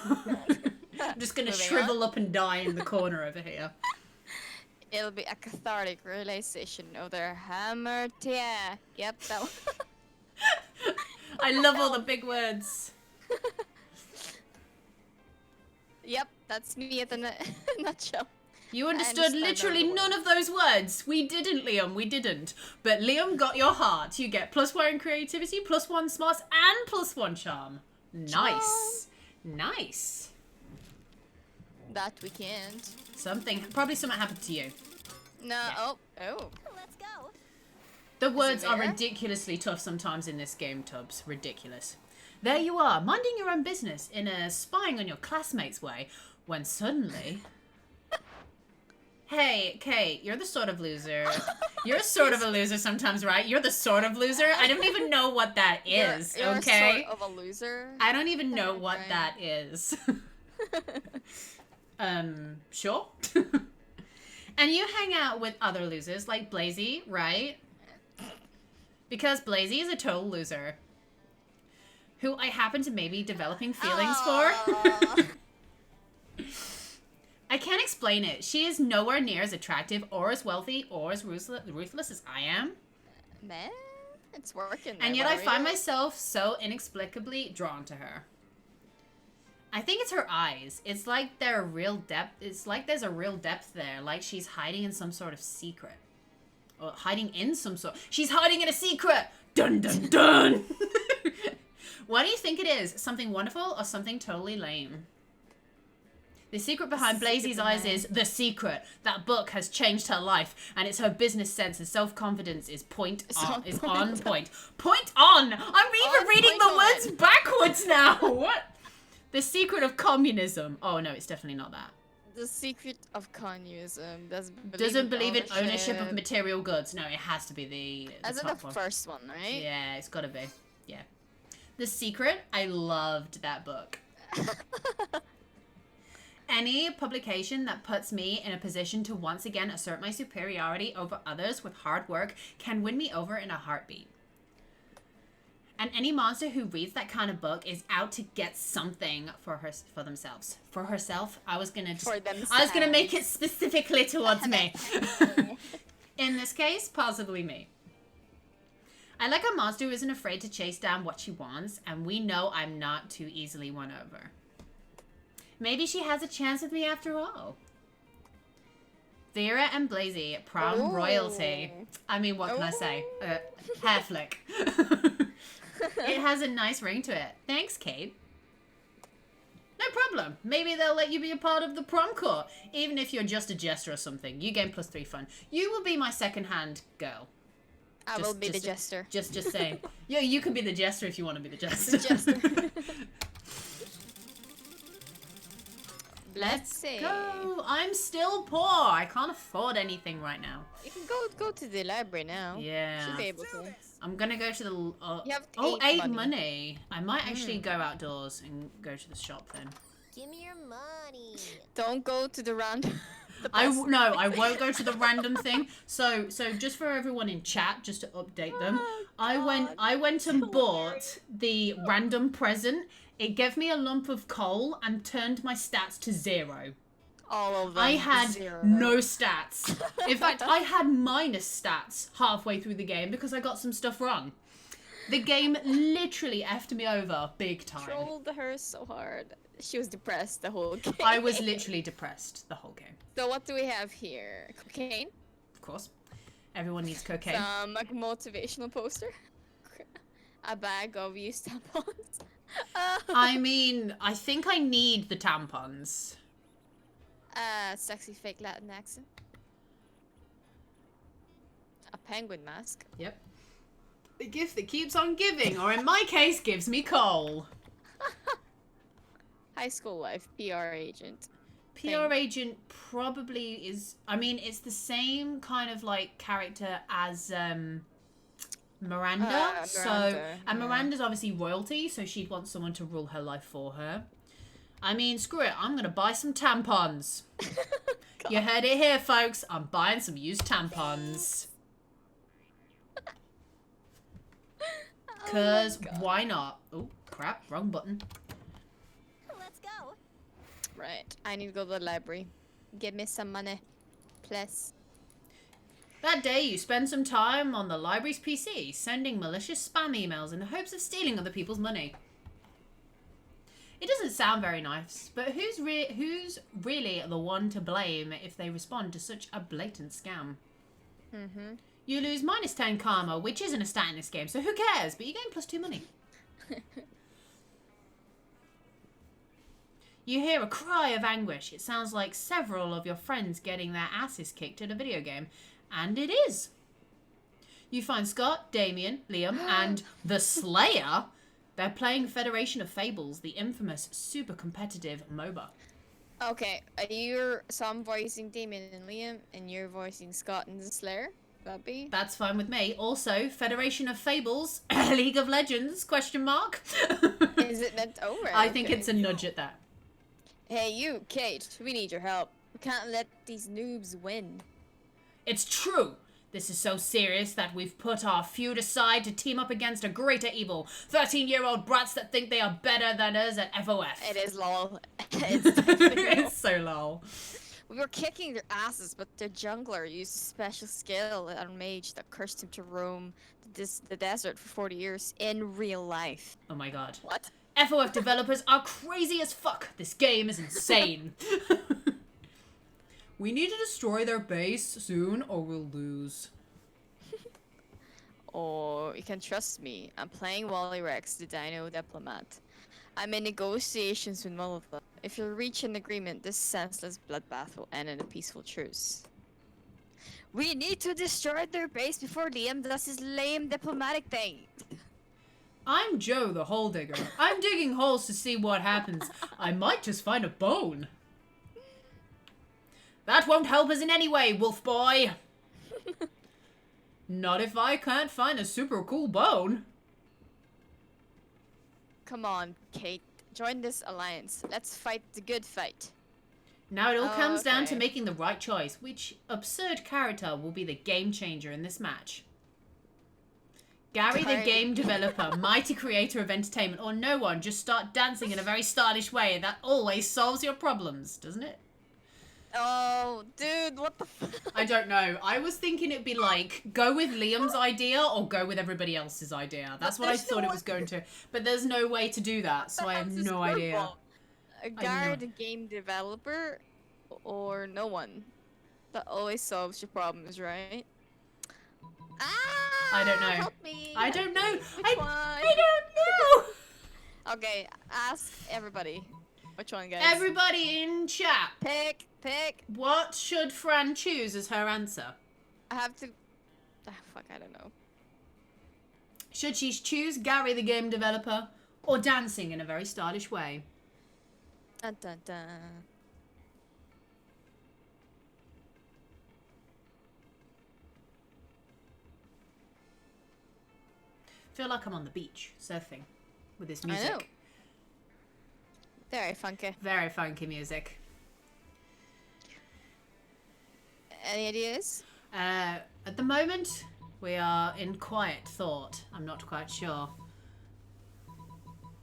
I'm just gonna shrivel up and die in the corner over here. It'll be a cathartic realization of their hammer tear. Yep, that one. I love all the big words. Yep, that's me at the nutshell. You understood literally none of those words. We didn't, Liam. We didn't. But Liam got your heart. You get +1 creativity, +1 smarts, and +1 charm. Nice. Nice. That we can't. Probably something happened to you. No. Yeah. Oh. Let's go. The words are ridiculously tough sometimes in this game, Tubbs. Ridiculous. There you are, minding your own business in a spying on your classmates way, when suddenly... Hey, Kate, you're the sort of loser. You're sort of a loser sometimes, right? You're the sort of loser. I don't even know what that is, you're okay? Sort of a loser. I don't even know what that is. Sure. And you hang out with other losers like Blazy, right? Because Blazy is a total loser. Who I happen to maybe developing feelings for. I can't explain it. She is nowhere near as attractive or as wealthy or as ruthless as I am. Man, it's working. And yet I find myself so inexplicably drawn to her. I think it's her eyes. It's like they're a real depth. It's like there's a real depth there. Like she's hiding in some sort of secret. Or hiding in some sort. She's hiding in a secret! Dun dun dun! What do you think it is? Something wonderful or something totally lame? The secret behind Blazey's eyes is The Secret. That book has changed her life, and it's her business sense and self-confidence is on point. Point on! I'm even reading the words backwards now! What? The Secret of Communism. Oh, no, it's definitely not that. The Secret of Communism Doesn't believe in ownership of material goods. No, it has to be the That's top the one. first one, right? Yeah, it's gotta be. Yeah. The Secret, I loved that book. Any publication that puts me in a position to once again assert my superiority over others with hard work can win me over in a heartbeat. And any monster who reads that kind of book is out to get something for themselves. For herself, I was gonna make it specifically towards me. In this case, possibly me. I like a monster who isn't afraid to chase down what she wants, and we know I'm not too easily won over. Maybe she has a chance with me after all. Vera and Blazey, prom royalty. I mean, what can I say? Hair flick. It has a nice ring to it. Thanks, Kate. No problem. Maybe they'll let you be a part of the prom court, even if you're just a jester or something. You gain +3 fun. You will be my second-hand girl. I will be the jester. Just saying. Yeah, you can be the jester if you want to be the jester. Let's see. Go. I'm still poor. I can't afford anything right now. You can go to the library now. Yeah. Should be able to. I'm gonna go to the. You have eight money. I might actually go outdoors and go to the shop then. Give me your money. Don't go to the random. I won't go to the random thing. So just for everyone in chat, just to update them, I went and bought the random present. It gave me a lump of coal and turned my stats to 0. All of them. I had 0. no stats. In fact, I had minus stats halfway through the game because I got some stuff wrong. The game literally effed me over big time. Trolled her so hard. She was depressed the whole game. I was literally depressed the whole game. So what do we have here? Cocaine? Of course. Everyone needs cocaine. Some like, motivational poster. A bag of used tampons. I mean, I think I need the tampons. Sexy fake Latin accent. A penguin mask. Yep. The gift that keeps on giving, or in my case, gives me coal. High school life, PR agent. PR agent probably is... I mean, it's the same kind of, like, character as Miranda. And Miranda's obviously royalty, so she'd want someone to rule her life for her. I mean, screw it. I'm going to buy some tampons. You heard it here, folks. I'm buying some used tampons. Because why not? Oh, crap. Wrong button. Let's go. Right. I need to go to the library. Give me some money. Please. That day, you spend some time on the library's PC, sending malicious spam emails in the hopes of stealing other people's money. It doesn't sound very nice, but who's really the one to blame if they respond to such a blatant scam? Mm-hmm. You lose -10 karma, which isn't a stat in this game, so who cares? But you gain +2 money. You hear a cry of anguish. It sounds like several of your friends getting their asses kicked at a video game. And it is. You find Scott, Damien, Liam, and the Slayer. They're playing Federation of Fables, the infamous super competitive MOBA. Okay, so I'm voicing Damien and Liam, and you're voicing Scott and the Slayer? That be? That's fine with me. Also, Federation of Fables, League of Legends, question mark. Is it meant over? I think it's a nudge at that. Hey you, Kate, we need your help. We can't let these noobs win. It's true. This is so serious that we've put our feud aside to team up against a greater evil. 13-year-old brats that think they are better than us at FOF. It is lol. It's so lol. We were kicking their asses, but their jungler used a special skill on mage that cursed him to roam the desert for 40 years in real life. Oh my god. What? FOF developers are crazy as fuck. This game is insane. We need to destroy their base soon or we'll lose. Or you can trust me. I'm playing Wally Rex, the Dino Diplomat. I'm in negotiations with Molotov. If you reach an agreement, this senseless bloodbath will end in a peaceful truce. We need to destroy their base before Liam does his lame diplomatic thing. I'm Joe the hole digger. I'm digging holes to see what happens. I might just find a bone. That won't help us in any way, wolf boy. Not if I can't find a super cool bone. Come on, Kate. Join this alliance. Let's fight the good fight. Now it all comes down to Okay. making the right choice. Which absurd character will be the game changer in this match? Gary, the Gary. game developer, mighty creator of entertainment, or no one, just start dancing in a very stylish way. That always solves your problems, doesn't it? Oh, dude, what the fuck? I don't know. I was thinking it'd be like, go with Liam's idea or go with everybody else's idea. That's what I there's thought no it was going to. But there's no way to do that, so I have That's his no idea. curveball. A guy, know. the game developer, or no one. That always solves your problems, right? Ah! I don't know. Help me! I don't know. Which one? I don't know. Okay, ask everybody. Which one, guys? Everybody in chat, Pick. what should Fran choose as her answer? I have to. Ah, fuck, I don't know. Should she choose Gary, the game developer, or dancing in a very stylish way? Dun, dun, dun. Feel like I'm on the beach surfing with this I know. music. Very funky. Very funky music. Any ideas? At the moment, we are in quiet thought. I'm not quite sure.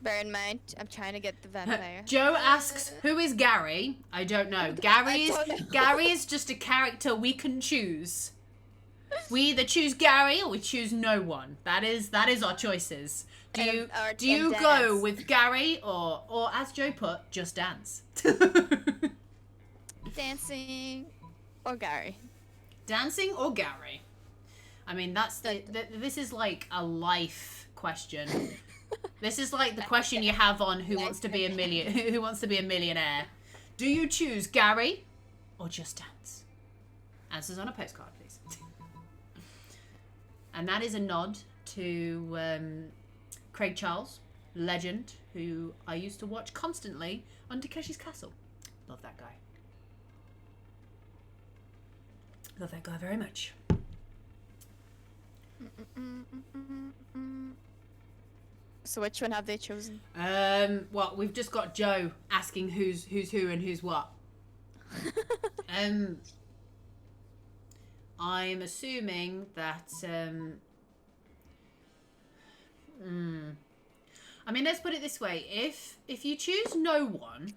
Bear in mind, I'm trying to get the vampire. Joe asks, "Who is Gary?" I don't know. Gary don't know. Gary is just a character we can choose. We either choose Gary or we choose no one. That is our choices. Do you And go dance. with Gary or as Joe put, just dance? Dancing or Gary? Dancing or Gary? I mean, this is like a life question. This is like the question you have on Who Wants to Be a Millionaire. Do you choose Gary or just dance? Answers on a postcard, please. And that is a nod to Craig Charles, legend, who I used to watch constantly on Takeshi's Castle. Love that guy. Love that guy very much. So which one have they chosen? Well, we've just got Joe asking who's who and who's what. I'm assuming that I mean, let's put it this way. If you choose no one,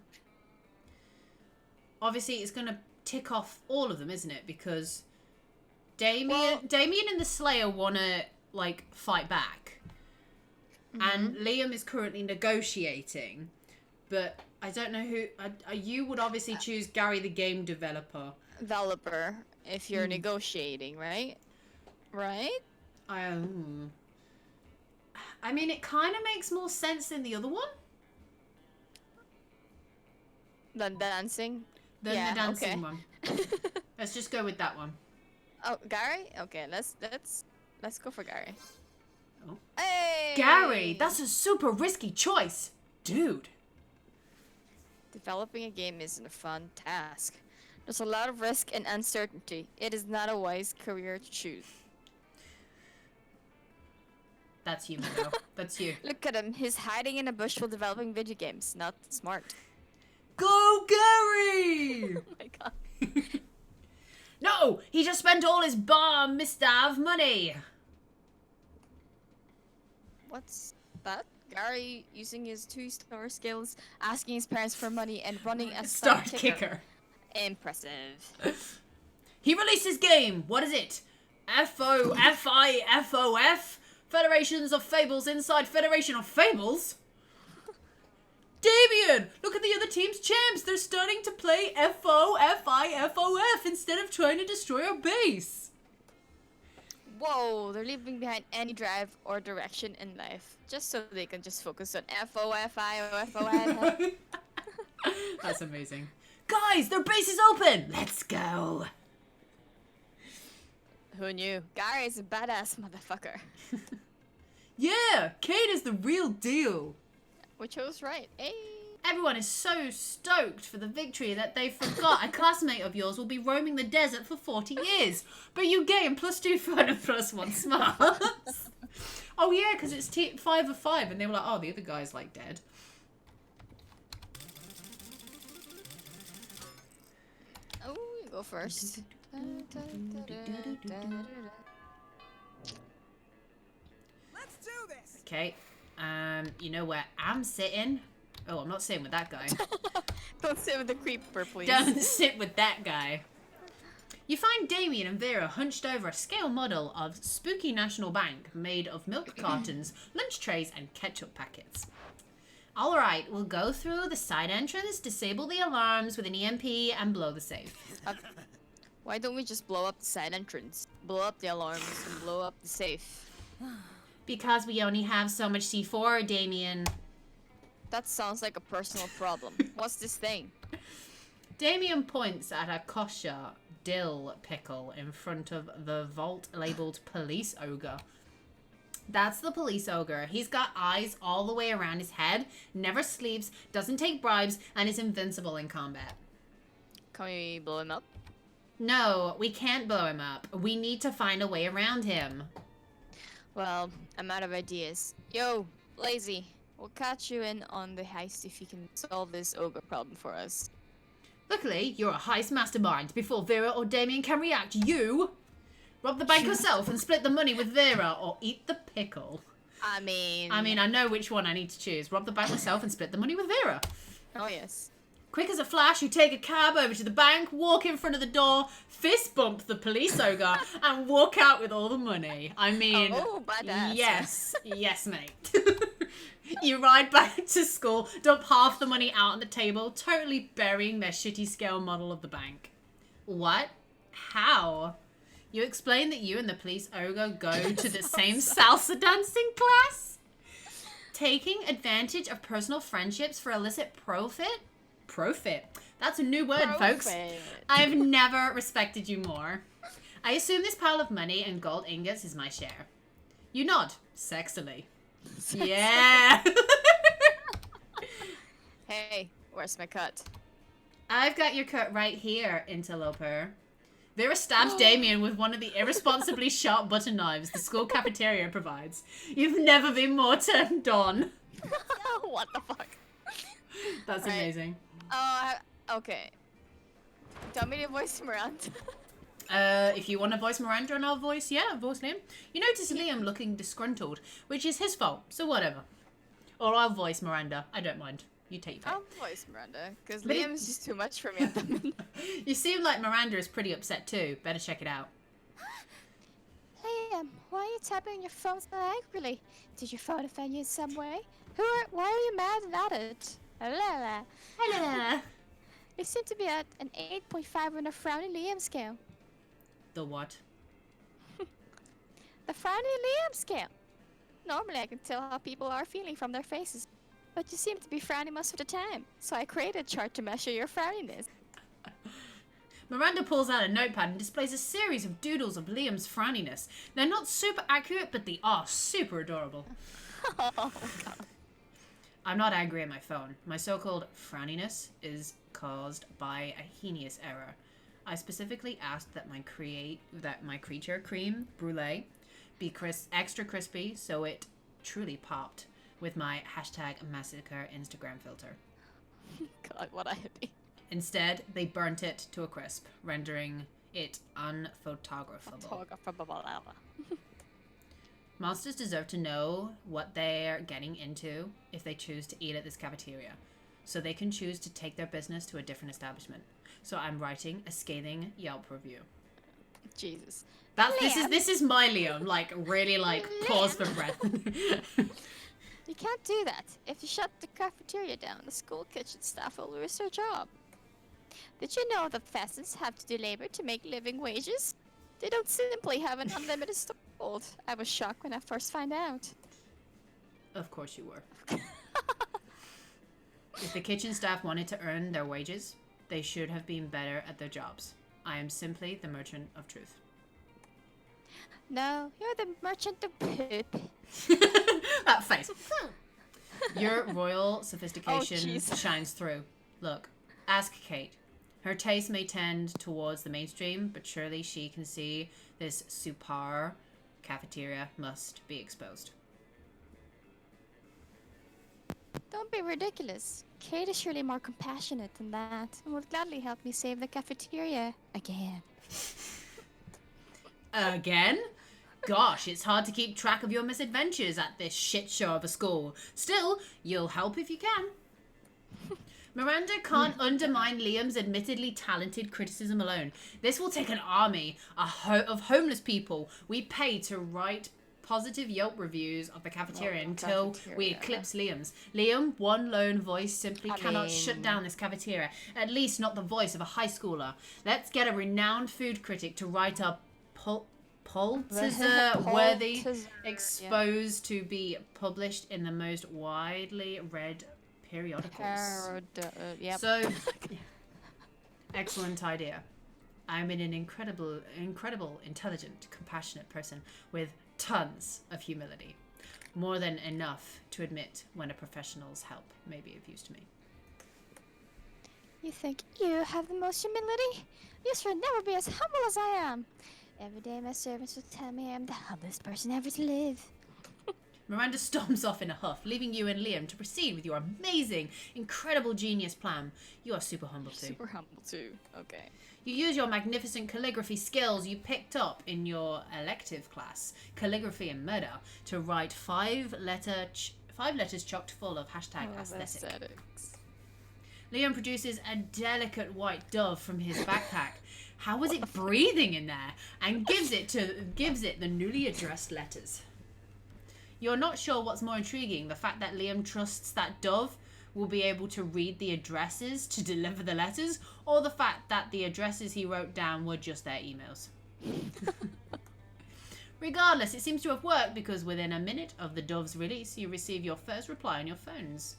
obviously it's gonna tick off all of them, isn't it? Because Damien and the Slayer wanna like fight back. And Liam is currently negotiating, but I don't know who. You would obviously choose Gary, the game developer. Developer, if you're negotiating, right? Right? I mean, it kind of makes more sense than the other one. Than dancing. Than Yeah, the dancing okay. one. Let's just go with that one. Oh, Gary? Okay, let's go for Gary. Oh. Hey! Gary, that's a super risky choice, dude. Developing a game isn't a fun task. There's a lot of risk and uncertainty. It is not a wise career to choose. That's you, Miguel. That's you. Look at him. He's hiding in a bush while developing video games. Not smart. Go, Gary! Oh my god. No, he just spent all his Mistav money. What's that? Gary using his 2-star skills, asking his parents for money, and running a Star star kicker. Impressive. He released his game. What is it? FOFIFOF? Federations of Fables inside Federation of Fables? Damien, look at the other team's champs. They're starting to play FOFIFOF instead of trying to destroy our base. Whoa, they're leaving behind any drive or direction in life, just so they can just focus on FOFI. That's amazing. Guys, their base is open! Let's go! Who knew? Gary's a badass motherfucker. Yeah, Kate is the real deal. Which was right. Hey. Everyone is so stoked for the victory that they forgot a classmate of yours will be roaming the desert for 40 years. But you gain +2 fun and +1 smarts. Oh yeah, because it's 5 of 5 and they were like, oh, the other guy's like dead. Oh, you go first. Let's do this. Okay, you know where I'm sitting? Oh, I'm not sitting with that guy. Don't sit with the creeper, please. Don't sit with that guy. You find Damien and Vera hunched over a scale model of Spooky National Bank made of milk cartons, lunch trays, and ketchup packets. Alright, we'll go through the side entrance, disable the alarms with an EMP, and blow the safe. Why don't we just blow up the side entrance, blow up the alarms, and blow up the safe? Because we only have so much C4, Damien. That sounds like a personal problem. What's this thing? Damien points at a kosher dill pickle in front of the vault labeled Police Ogre. That's the Police Ogre. He's got eyes all the way around his head, never sleeps, doesn't take bribes, and is invincible in combat. Can we blow him up? No, we can't blow him up. We need to find a way around him. Well, I'm out of ideas. Yo, Lazy, we'll catch you in on the heist if you can solve this ogre problem for us. Luckily, you're a heist mastermind. Before Vera or Damien can react, you rob the bank yourself and split the money with Vera or eat the pickle. I mean, I know which one I need to choose. Rob the bank myself and split the money with Vera. Oh, yes. Quick as a flash, you take a cab over to the bank, walk in front of the door, fist bump the police ogre, and walk out with all the money. I mean, Oh, badass. yes, mate. You ride back to school, dump half the money out on the table, totally burying their shitty scale model of the bank. What? How? You explain that you and the police ogre go to the same salsa dancing class? Taking advantage of personal friendships for illicit profit? Profit. That's a new word, folks. I've never respected you more. I assume this pile of money and gold ingots is my share. You nod, sexily. Yeah. Hey, where's my cut? I've got your cut right here, interloper. Vera stabs Damien with one of the irresponsibly sharp butter knives the school cafeteria provides. You've never been more turned on. What the fuck? That's Right. amazing. Okay. Tell me to voice him around. If you want to voice Miranda and I'll voice Liam. You notice Liam looking disgruntled, which is his fault, so whatever. Or I'll voice Miranda. I don't mind. You take your pick. I'll voice Miranda, because But Liam's just too much for me at the minute. You seem like Miranda is pretty upset too. Better check it out. Liam, why are you tapping on your phone so angrily? Did your phone offend you in some way? Why are you mad and at it? Hello. Hello. You seem to be at an 8.5 on the frowny Liam scale. The what? The frowny Liam scale. Normally I can tell how people are feeling from their faces, but you seem to be frowning most of the time, so I created a chart to measure your frowniness. Miranda pulls out a notepad and displays a series of doodles of Liam's frowniness. They're not super accurate, but they are super adorable. Oh, God. I'm not angry at my phone. My so-called frowniness is caused by a heinous error. I specifically asked that my creature creme brulee be extra crispy, so it truly popped with my #massacre Instagram filter. God, what a hippie. Instead, they burnt it to a crisp, rendering it unphotographable. Monsters deserve to know what they're getting into if they choose to eat at this cafeteria, so they can choose to take their business to a different establishment. So I'm writing a scathing Yelp review. Jesus. This is my Liam, like really like pause for breath. You can't do that. If you shut the cafeteria down, the school kitchen staff will lose their job. Did you know that peasants have to do labor to make living wages? They don't simply have an unlimited disabled. I was shocked when I first found out. Of course you were. If the kitchen staff wanted to earn their wages, they should have been better at their jobs. I am simply the merchant of truth. No, you're the merchant of poop. That face. Your royal sophistication jeez. shines through. Look, ask Kate. Her taste may tend towards the mainstream, but surely she can see this super cafeteria must be exposed. Don't be ridiculous. Kate is surely more compassionate than that and would gladly help me save the cafeteria again. Again? Gosh, it's hard to keep track of your misadventures at this shit show of a school. Still, you'll help if you can. Miranda can't undermine Liam's admittedly talented criticism alone. This will take an army of homeless people we pay to write positive Yelp reviews of the cafeteria until we eclipse Liam's. Liam, one lone voice simply cannot shut down this cafeteria. At least not the voice of a high schooler. Let's get a renowned food critic to write a Pulitzer-worthy exposed to be published in the most widely read periodicals. Yep. So, excellent idea. I'm an incredible, intelligent, compassionate person with tons of humility. More than enough to admit when a professional's help may be of use to me. You think you have the most humility? You should never be as humble as I am. Every day my servants will tell me I am the humblest person ever to live. Miranda storms off in a huff, leaving you and Liam to proceed with your amazing, incredible genius plan. You are super humble too. Super humble too. Okay. You use your magnificent calligraphy skills you picked up in your elective class, Calligraphy and Murder, to write five letters chocked full of hashtag aesthetics. Liam produces a delicate white dove from his backpack. How was it breathing in there? And gives it the newly addressed letters. You're not sure what's more intriguing, the fact that Liam trusts that dove will be able to read the addresses to deliver the letters, or the fact that the addresses he wrote down were just their emails. Regardless, it seems to have worked because within a minute of the dove's release, you receive your first reply on your phones.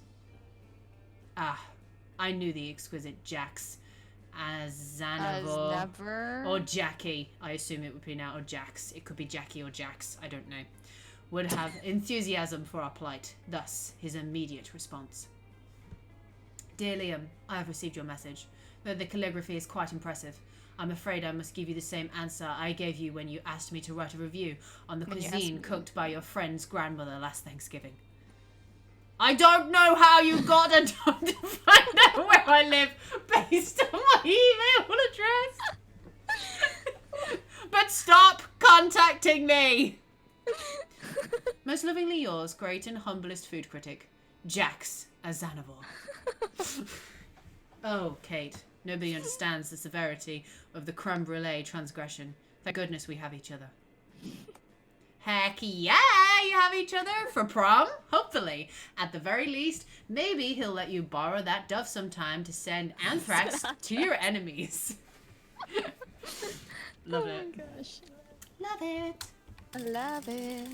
Ah, I knew the exquisite Jax. Never. Or Jackie. I assume it would be now, or Jax. It could be Jackie or Jax. I don't know. Would have enthusiasm for our plight. Thus, his immediate response. Dear Liam, I have received your message. Though the calligraphy is quite impressive, I'm afraid I must give you the same answer I gave you when you asked me to write a review on the cuisine cooked by your friend's grandmother last Thanksgiving. I don't know how you got a time to find out where I live based on my email address. But stop contacting me. Most lovingly yours, great and humblest food critic, Jax Azanavor. Oh, Kate, nobody understands the severity of the creme brulee transgression. Thank goodness we have each other. Heck yeah, you have each other for prom? Hopefully. At the very least, maybe he'll let you borrow that dove sometime to send anthrax to your enemies. Love it. Oh my gosh. Love it. I love it.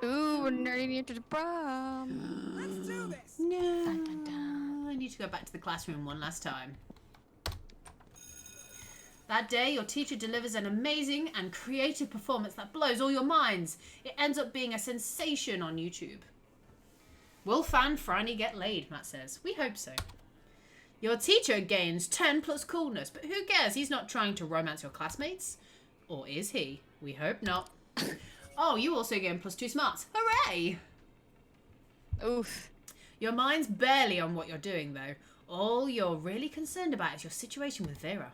Ooh, we're nearly near to the prom. Let's do this. No. Dun, dun, dun. I need to go back to the classroom one last time. That day, your teacher delivers an amazing and creative performance that blows all your minds. It ends up being a sensation on YouTube. Will Fan Franny get laid, Matt says. We hope so. Your teacher gains 10 plus coolness, but who cares? He's not trying to romance your classmates. Or is he? We hope not. Oh, you also gain plus 2 smarts. Hooray! Oof. Your mind's barely on what you're doing, though. All you're really concerned about is your situation with Vera.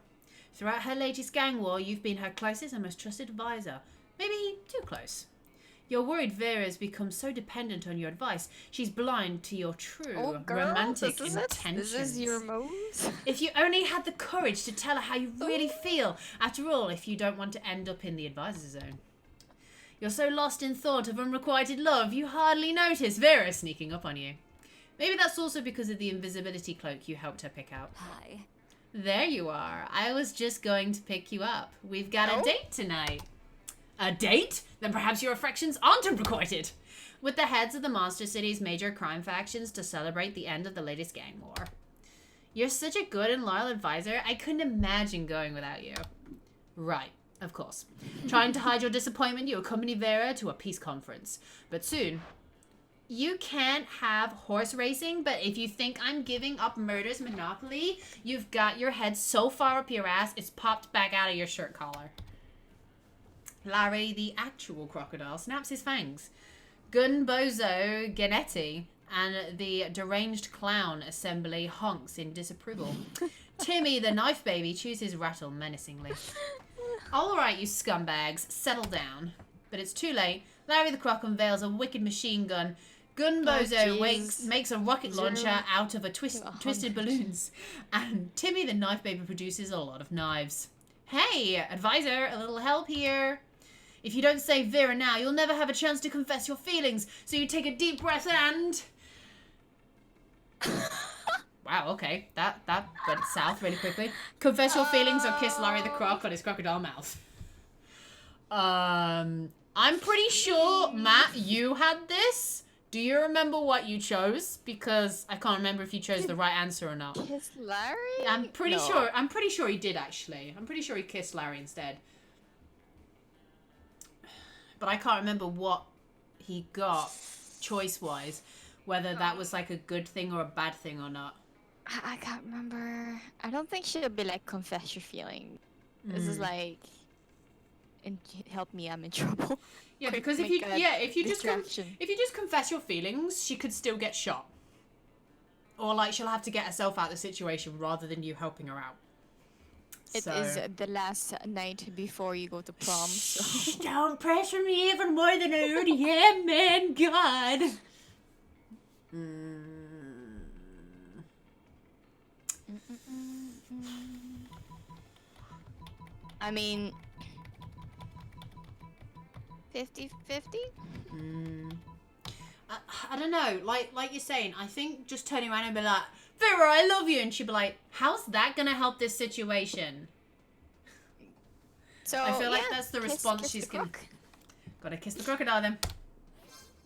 Throughout her latest gang war, you've been her closest and most trusted advisor. Maybe too close. You're worried Vera's become so dependent on your advice, she's blind to your true romantic intentions. This is your moves? If you only had the courage to tell her how you really feel. After all, if you don't want to end up in the advisor's zone. You're so lost in thought of unrequited love, you hardly notice Vera sneaking up on you. Maybe that's also because of the invisibility cloak you helped her pick out. Hi. There you are. I was just going to pick you up. We've got a date tonight. A date? Then perhaps your affections aren't unrequited. With the heads of the Monster City's major crime factions to celebrate the end of the latest gang war. You're such a good and loyal advisor, I couldn't imagine going without you. Right, of course. Trying to hide your disappointment, you accompany Vera to a peace conference. But soon, you can't have horse racing, but if you think I'm giving up murder's monopoly, you've got your head so far up your ass, it's popped back out of your shirt collar. Larry, the actual crocodile, snaps his fangs. Gunbozo Ganetti and the deranged clown assembly honks in disapproval. Timmy, the knife baby, chews his rattle menacingly. All right, you scumbags, settle down. But it's too late. Larry the Croc unveils a wicked machine gun. Gunbozo makes a rocket launcher out of twisted balloons. And Timmy, the knife baby, produces a lot of knives. Hey, advisor, a little help here. If you don't save Vera now, you'll never have a chance to confess your feelings. So you take a deep breath and... Wow, okay. That went south really quickly. Confess your feelings or kiss Larry the Croc on his crocodile mouth. I'm pretty sure, Matt, you had this. Do you remember what you chose? Because I can't remember if you chose the right answer or not. Kiss Larry? I'm pretty sure he did, actually. I'm pretty sure he kissed Larry instead. But I can't remember what he got choice-wise. Whether that was like a good thing or a bad thing or not. I can't remember. I don't think she'll be like, confess your feeling. This is like, help me, I'm in trouble. Yeah, Quick, because if you just confess your feelings, she could still get shot. Or like she'll have to get herself out of the situation rather than you helping her out. It is the last night before you go to prom. So. Don't pressure me even more than I already am, man. God. I mean, 50-50? I don't know. Like you're saying, I think just turning around and be like, Vera, I love you. And she'd be like, how's that going to help this situation? So, I feel like that's the response she's going to... Gotta kiss the crocodile then.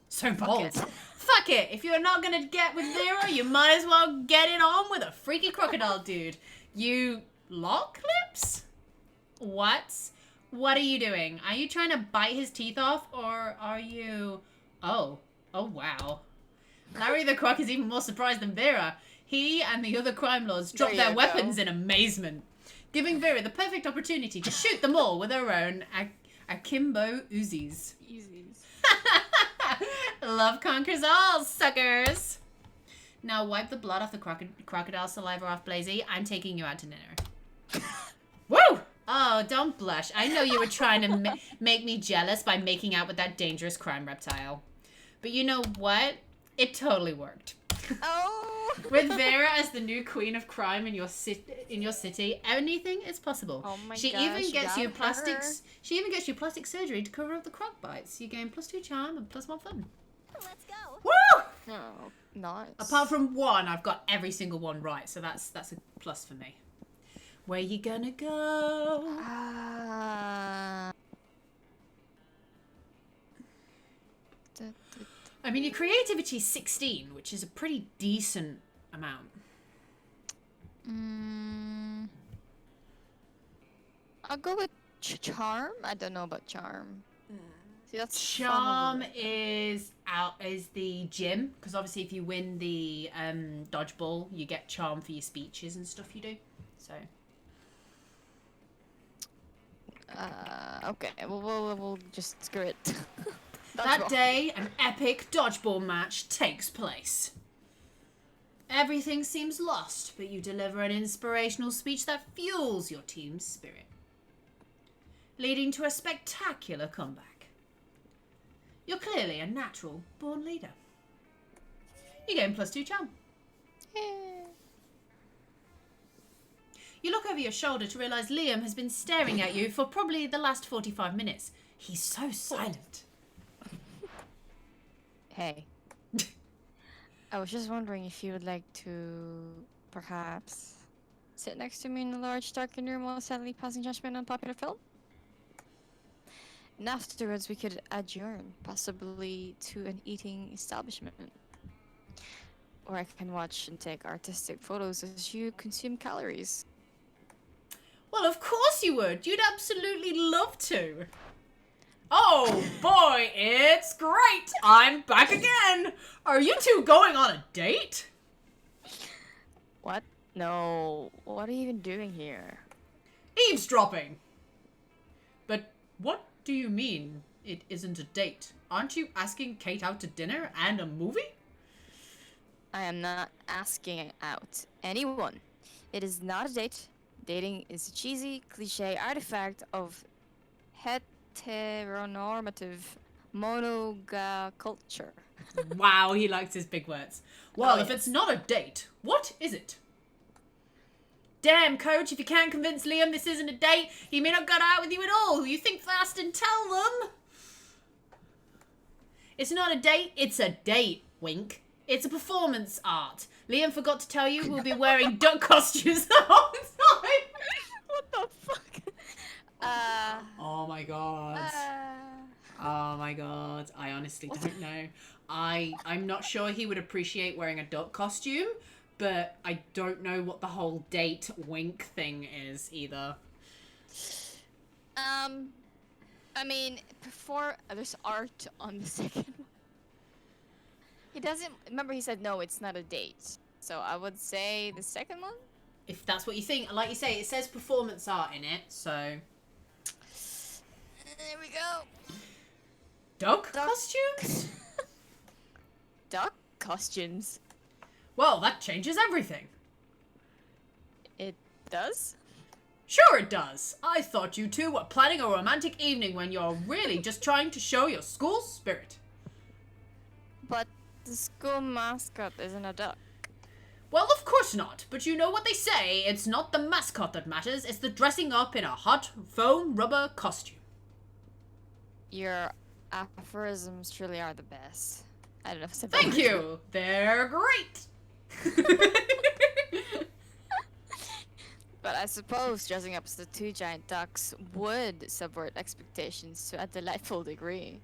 So bold. Fuck it. If you're not going to get with Vera, you might as well get it on with a freaky crocodile dude. You lock lips? What are you doing? Are you trying to bite his teeth off or are you... Oh wow. Larry the Croc is even more surprised than Vera. He and the other crime lords drop their weapons in amazement, giving Vera the perfect opportunity to shoot them all with her own akimbo Uzis. Love conquers all, suckers! Now wipe the blood off the crocodile saliva off Blazy. I'm taking you out to dinner. Woo! Oh, don't blush. I know you were trying to make me jealous by making out with that dangerous crime reptile. But you know what? It totally worked. Oh! With Vera as the new queen of crime in your city, anything is possible. Oh my She gosh, even gets you got plastics. She even gets you plastic surgery to cover up the croc bites. You gain +2 charm and +1 fun. Let's go. Woo! Oh, nice. Apart from one, I've got every single one right, so that's a plus for me. Where you gonna go? I mean, your creativity's 16, which is a pretty decent amount. I'll go with charm. I don't know about charm. See, that's Charm is the gym, because obviously if you win the dodgeball, you get charm for your speeches and stuff you do. So. Okay, we'll just screw it. That day, an epic dodgeball match takes place. Everything seems lost, but you deliver an inspirational speech that fuels your team's spirit, leading to a spectacular comeback. You're clearly a natural born leader. You gain +2 charm. You look over your shoulder to realise Liam has been staring at you for probably the last 45 minutes. He's so silent. Hey. I was just wondering if you would like to, perhaps, sit next to me in a large darkened room while sadly passing judgment on popular film. And afterwards we could adjourn, possibly to an eating establishment. Or I can watch and take artistic photos as you consume calories. Well, of course you would. You'd absolutely love to. Oh boy, it's great. I'm back again. Are you two going on a date? What? No. What are you even doing here? Eavesdropping. But what do you mean it isn't a date? Aren't you asking Kate out to dinner and a movie? I am not asking out anyone. It is not a date. Dating is a cheesy, cliche artifact of heteronormative monoculture. Wow, he likes his big words. Well, if it's not a date, what is it? Damn, coach, if you can't convince Liam this isn't a date, he may not go out with you at all. You think fast and tell them. It's not a date, it's a date, wink. It's a performance art. Liam forgot to tell you we'll be wearing duck costumes the whole time. What the fuck? Oh my god. Oh my god. I honestly don't know. I'm not sure he would appreciate wearing a duck costume, but I don't know what the whole date wink thing is either. I mean, there's art on the second one. He doesn't remember. He said no, it's not a date. So I would say the second one. If that's what you think, like you say, it says performance art in it, so. There we go. Duck costumes? Duck costumes. Well, that changes everything. It does? Sure it does. I thought you two were planning a romantic evening when you're really just trying to show your school spirit. But the school mascot isn't a duck. Well, of course not, but you know what they say, it's not the mascot that matters, it's the dressing up in a hot foam rubber costume. Your aphorisms truly are the best. I don't know if it's a Thank you! They're great! But I suppose dressing up as the two giant ducks would subvert expectations to a delightful degree.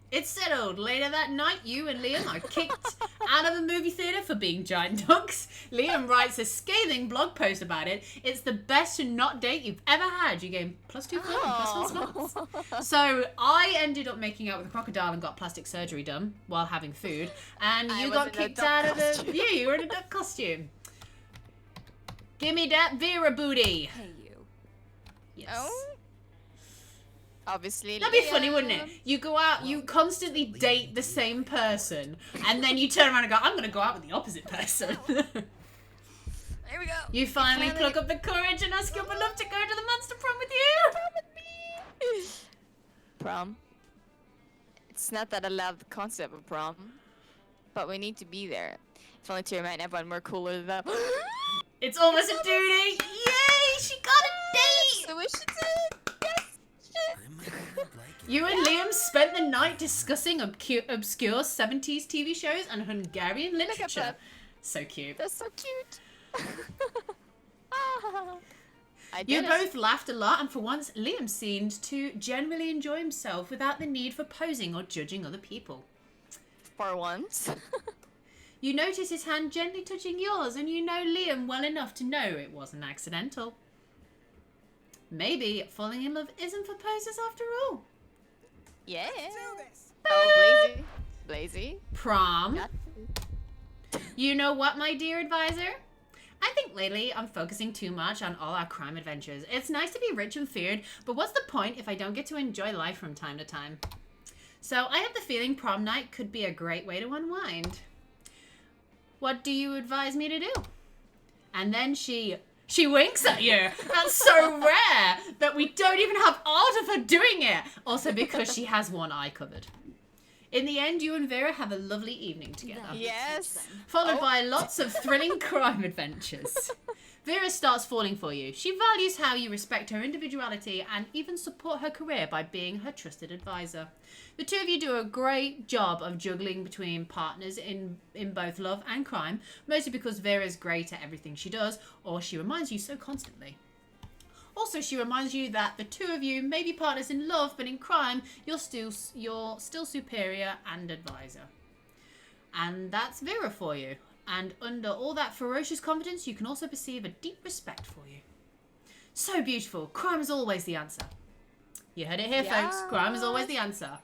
It's settled. Later that night, you and Liam are kicked out of a movie theater for being giant ducks. Liam writes a scathing blog post about it. It's the best not date you've ever had. You gain +2 for plus 1 spots. So I ended up making out with a crocodile and got plastic surgery done while having food. And you got kicked out of the... Yeah, you were in a duck costume. Give me that Vera booty. Hey, you. Yes. Oh? Obviously. That'd be funny, wouldn't it? You go out, you constantly date the same person, and then you turn around and go, I'm going to go out with the opposite person. There we go. You finally pluck up the courage and ask your beloved to go to the monster prom with you. Prom. It's not that I love the concept of prom, but we need to be there. If only to remind everyone we're cooler than them. It's almost a duty. Yay, she got a date. So we should do it. Yes. I might not like it. You and Liam spent the night discussing obscure 70s TV shows and Hungarian literature. that. So cute. That's so cute. Ah. I You did it. both laughed a lot, and for once, Liam seemed to generally enjoy himself without the need for posing or judging other people. For once. You notice his hand gently touching yours, and you know Liam well enough to know it wasn't accidental. Maybe falling in love isn't for posers after all. Yeah. Do this. Oh, Blazy. Prom. Got You know what, my dear advisor? I think lately I'm focusing too much on all our crime adventures. It's nice to be rich and feared, but what's the point if I don't get to enjoy life from time to time? So I have the feeling prom night could be a great way to unwind. What do you advise me to do? And then she winks at you. That's so rare that we don't even have art of her doing it. Also because she has one eye covered. In the end, you and Vera have a lovely evening together. Yes. Followed by lots of thrilling crime adventures. Vera starts falling for you. She values how you respect her individuality and even support her career by being her trusted advisor. The two of you do a great job of juggling between partners in both love and crime, mostly because Vera's great at everything she does, or she reminds you so constantly. Also, she reminds you that the two of you may be partners in love, but in crime, you're still superior and advisor. And that's Vera for you. And under all that ferocious confidence, you can also perceive a deep respect for you. So beautiful. Crime is always the answer. You heard it here, folks. Crime is always the answer.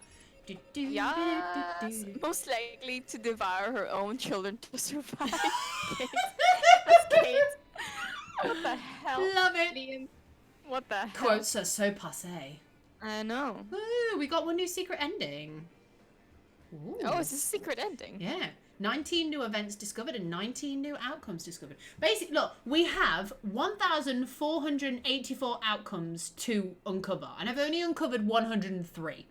Yes. Most likely to devour her own children to survive. Kate. That's Kate. What the hell? Love it. Liam? What the hell? Quotes are so passé. I know. Woo, we got one new secret ending. Ooh. Oh, it's a secret ending. Yeah. 19 new events discovered and 19 new outcomes discovered. Basically, look, we have 1,484 outcomes to uncover, and I've only uncovered 103.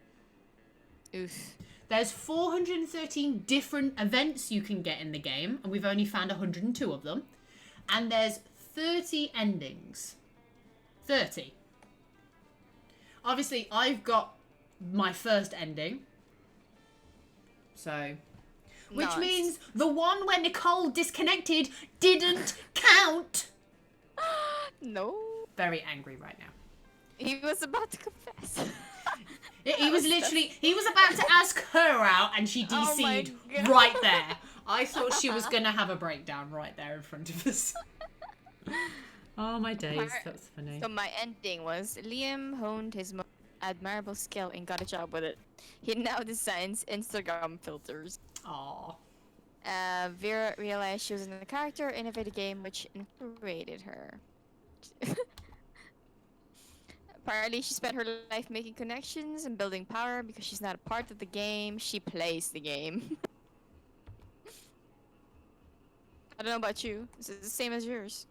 Oof. There's 413 different events you can get in the game, and we've only found 102 of them. And there's 30 endings. 30. Obviously, I've got my first ending. So... Which Nice. means the one where Nicole disconnected didn't count. No. Very angry right now. He was about to confess. He was literally, he was about to ask her out and she Oh my DC'd God. right there. I thought she was going to have a breakdown right there in front of us. Oh my days, that's funny. So my ending was Liam honed his most admirable skill and got a job with it. He now designs Instagram filters. Aww. Vera realized she was in the character in a video game which infuriated her. Apparently, she spent her life making connections and building power because she's not a part of the game. She plays the game. I don't know about you. Is it the same as yours?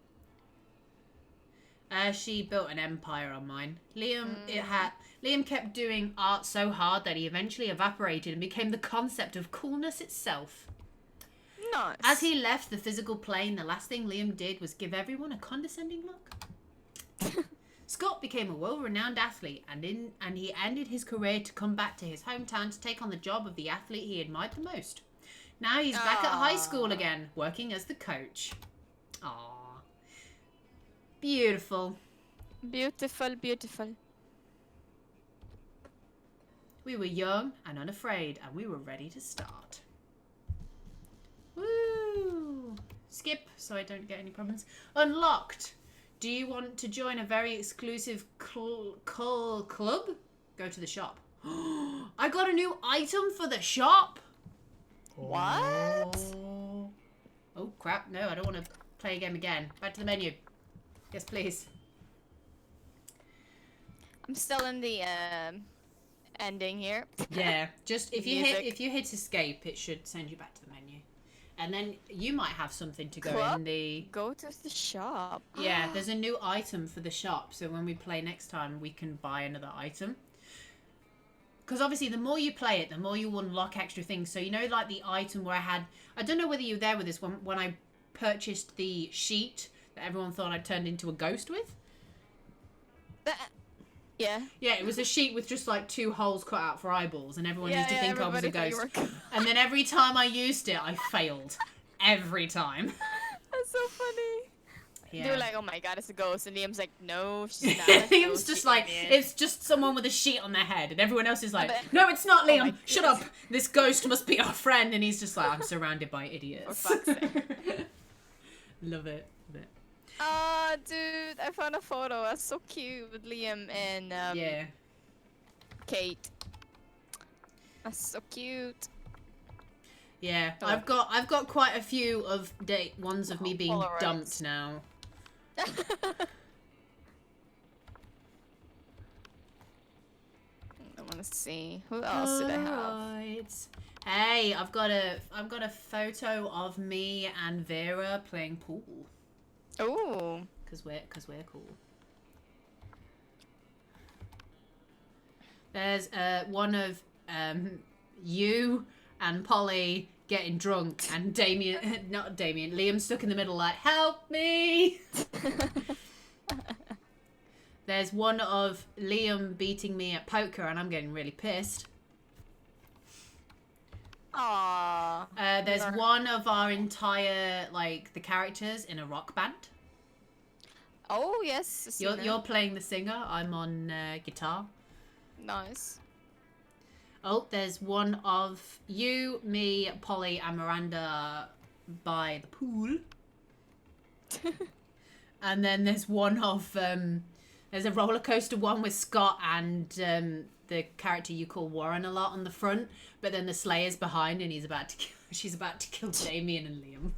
She built an empire on mine. Liam kept doing art so hard that he eventually evaporated and became the concept of coolness itself. Nice. As he left the physical plane, the last thing Liam did was give everyone a condescending look. Scott became a well-renowned athlete, and he ended his career to come back to his hometown to take on the job of the athlete he admired the most. Now he's back at high school again, working as the coach. Aww. Beautiful. Beautiful, beautiful. We were young and unafraid, and we were ready to start. Woo! Skip, so I don't get any problems. Unlocked. Do you want to join a very exclusive club? Go to the shop. I got a new item for the shop. What? Oh, crap. No, I don't want to play a game again. Back to the menu. Yes, please. I'm still in the ending here. Yeah, just if you Music. hit escape, it should send you back to the menu. And then you might have something to go Club? in the... Go to the shop. Yeah, there's a new item for the shop, so when we play next time, we can buy another item. Because obviously, the more you play it, the more you unlock extra things. So, you know, like the item where I had... I don't know whether you were there with this when I purchased the sheet that everyone thought I'd turned into a ghost with. Yeah. Yeah, it was a sheet with just like 2 holes cut out for eyeballs, and everyone used to think I was a everybody thought ghost. you were- And then every time I used it, I failed. Every time. That's so funny. Yeah. They were like, oh my god, it's a ghost. And Liam's like, no, she's not. Liam's just like, it's just someone with a sheet on their head. And everyone else is like, no, it's not Liam. my Shut up. This ghost must be our friend. And he's just like, I'm surrounded by idiots. For fuck's sake. Love it. Love it. Oh, dude, I found a photo. That's so cute with Liam and Yeah. Kate. That's so cute. Yeah. Oh. I've got quite a few of ones of me being Polaroids. dumped now. I want to see. Who else did I have? Polaroids. Hey, I've got a photo of me and Vera playing pool. Oh. Cause we're cool. There's one of you and Polly, getting drunk, and Liam's stuck in the middle like, help me! There's one of Liam beating me at poker, and I'm getting really pissed. Aww. There's one of our entire, like, the characters in a rock band. Oh, yes. I've seen You're it. playing the singer, I'm on guitar. Nice. Oh, there's one of you, me, Polly, and Miranda by the pool. And then there's one of, there's a roller coaster one with Scott and the character you call Warren a lot on the front. But then the Slayer's behind and she's about to kill Damien and Liam.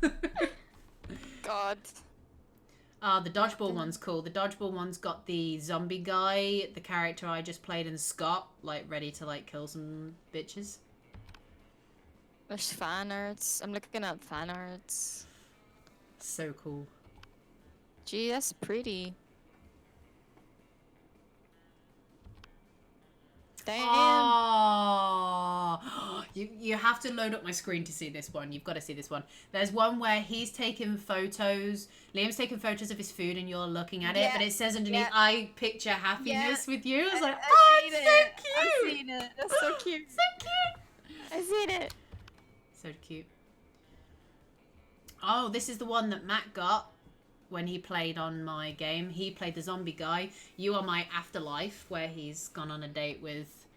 God. The dodgeball one's cool. The dodgeball one's got the zombie guy, the character I just played, and Scott, like, ready to, like, kill some bitches. There's fan arts. I'm looking at fan arts. So cool. Gee, that's pretty. Damn. Oh, you have to load up my screen to see this one. You've got to see this one. There's one where he's taking photos. Liam's taking photos of his food, and you're looking at it, but it says underneath, "I picture happiness with you." I was like, "Oh, it's so cute." I've seen it. That's so cute. So cute. I've seen it. So cute. Oh, this is the one that Matt got when he played on my game. He played the zombie guy. You are my afterlife, where he's gone on a date with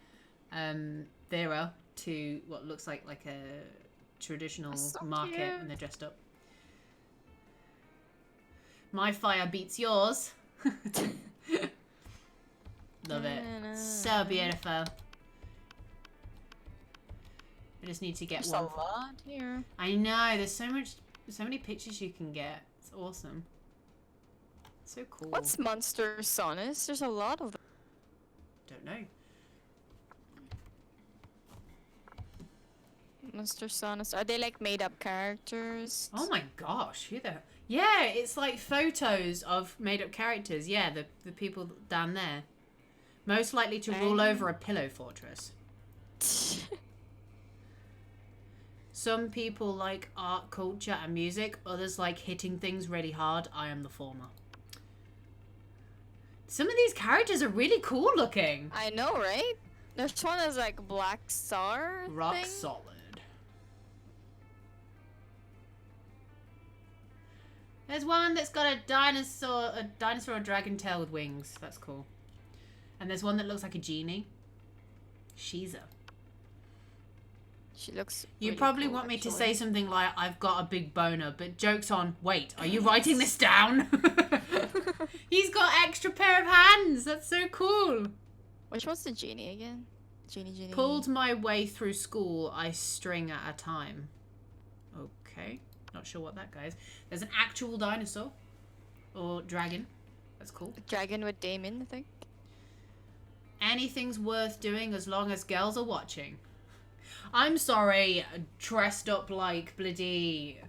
Vera to what looks like a traditional So market, cute. and they're dressed up. My fire beats yours. Love it. So beautiful. I just need to get There's one. a lot here. I know, there's so many pictures you can get. It's awesome. So cool. What's Monster Sonus? There's a lot of them. Don't know. Monster Sonus. Are they like made up characters? Oh my gosh, who the... Yeah, it's like photos of made up characters. Yeah, the people down there. Most likely to rule over a pillow fortress. Some people like art, culture, and music. Others like hitting things really hard. I am the former. Some of these characters are really cool looking. I know, right? There's one that's like Black Star Rock thing. solid. There's one that's got a dinosaur or dragon tail with wings. That's cool. And there's one that looks like a genie. Shiza. She looks. You really probably cool, want me to actually. say something like, I've got a big boner, but joke's on. Wait, are you writing this down? He's got extra pair of hands. That's so cool. Which one's the genie again? Genie. Pulled my way through school, I string at a time. Okay. Not sure what that guy is. There's an actual dinosaur. Or dragon. That's cool. Dragon with Damon, I think. Anything's worth doing as long as girls are watching. I'm sorry, dressed up like bloody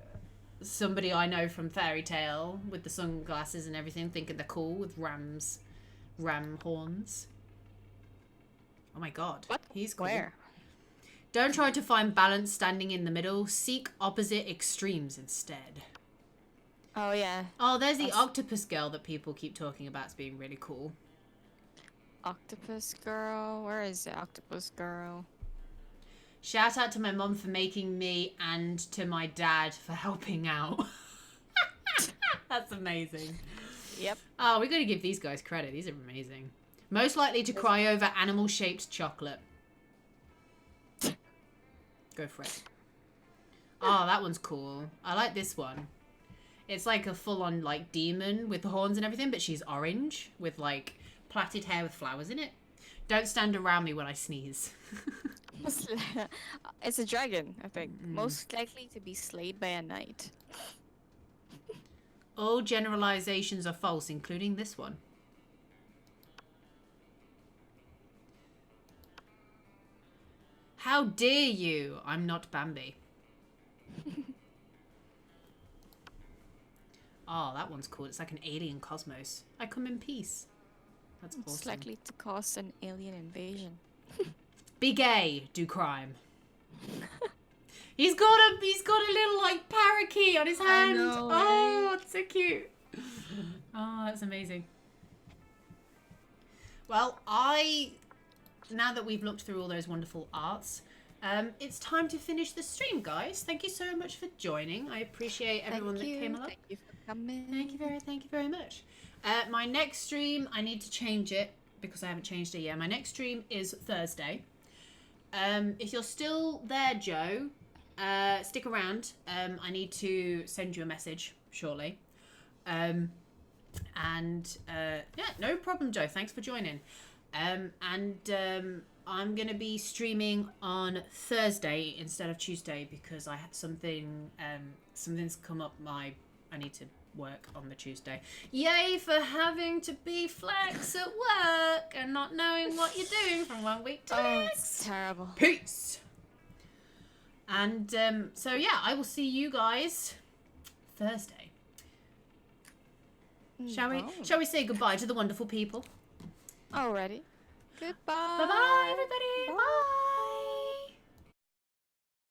somebody I know from Fairy Tale with the sunglasses and everything, thinking they're cool with ram horns. Oh my god. What? He's cool. Where? Don't try to find balance standing in the middle. Seek opposite extremes instead. Oh yeah. Oh, there's the octopus girl that people keep talking about as being really cool. Octopus girl. Where is the octopus girl? Shout out to my mum for making me and to my dad for helping out. That's amazing. Yep. Oh, we got to give these guys credit. These are amazing. Most likely to cry over animal-shaped chocolate. Go for it. Oh, that one's cool. I like this one. It's like a full-on, like, demon with the horns and everything, but she's orange with, like, plaited hair with flowers in it. Don't stand around me when I sneeze. It's a dragon, I think. Most likely to be slayed by a knight. All generalizations are false, including this one. How dare you? I'm not Bambi. Oh, that one's cool. It's like an alien cosmos. I come in peace. That's It's awesome. likely to cause an alien invasion. Be gay, do crime. He's got a little like parakeet on his hand. know, Oh, it's so cute. Oh, that's amazing. Well, now that we've looked through all those wonderful arts, it's time to finish the stream, guys. Thank you so much for joining. I appreciate everyone that came along. Thank you for coming. Thank you very much. My next stream, I need to change it because I haven't changed it yet. My next stream is Thursday. If you're still there, Joe, stick around. I need to send you a message shortly. Yeah, no problem, Joe. Thanks for joining. I'm gonna be streaming on Thursday instead of Tuesday because I had something's come up. I need to work on the Tuesday. Yay for having to be flex at work and not knowing what you're doing from one week to the next. It's terrible. Peace. And so yeah, I will see you guys Thursday. Shall we say goodbye to the wonderful people? Alrighty. Goodbye. Bye bye everybody. Bye.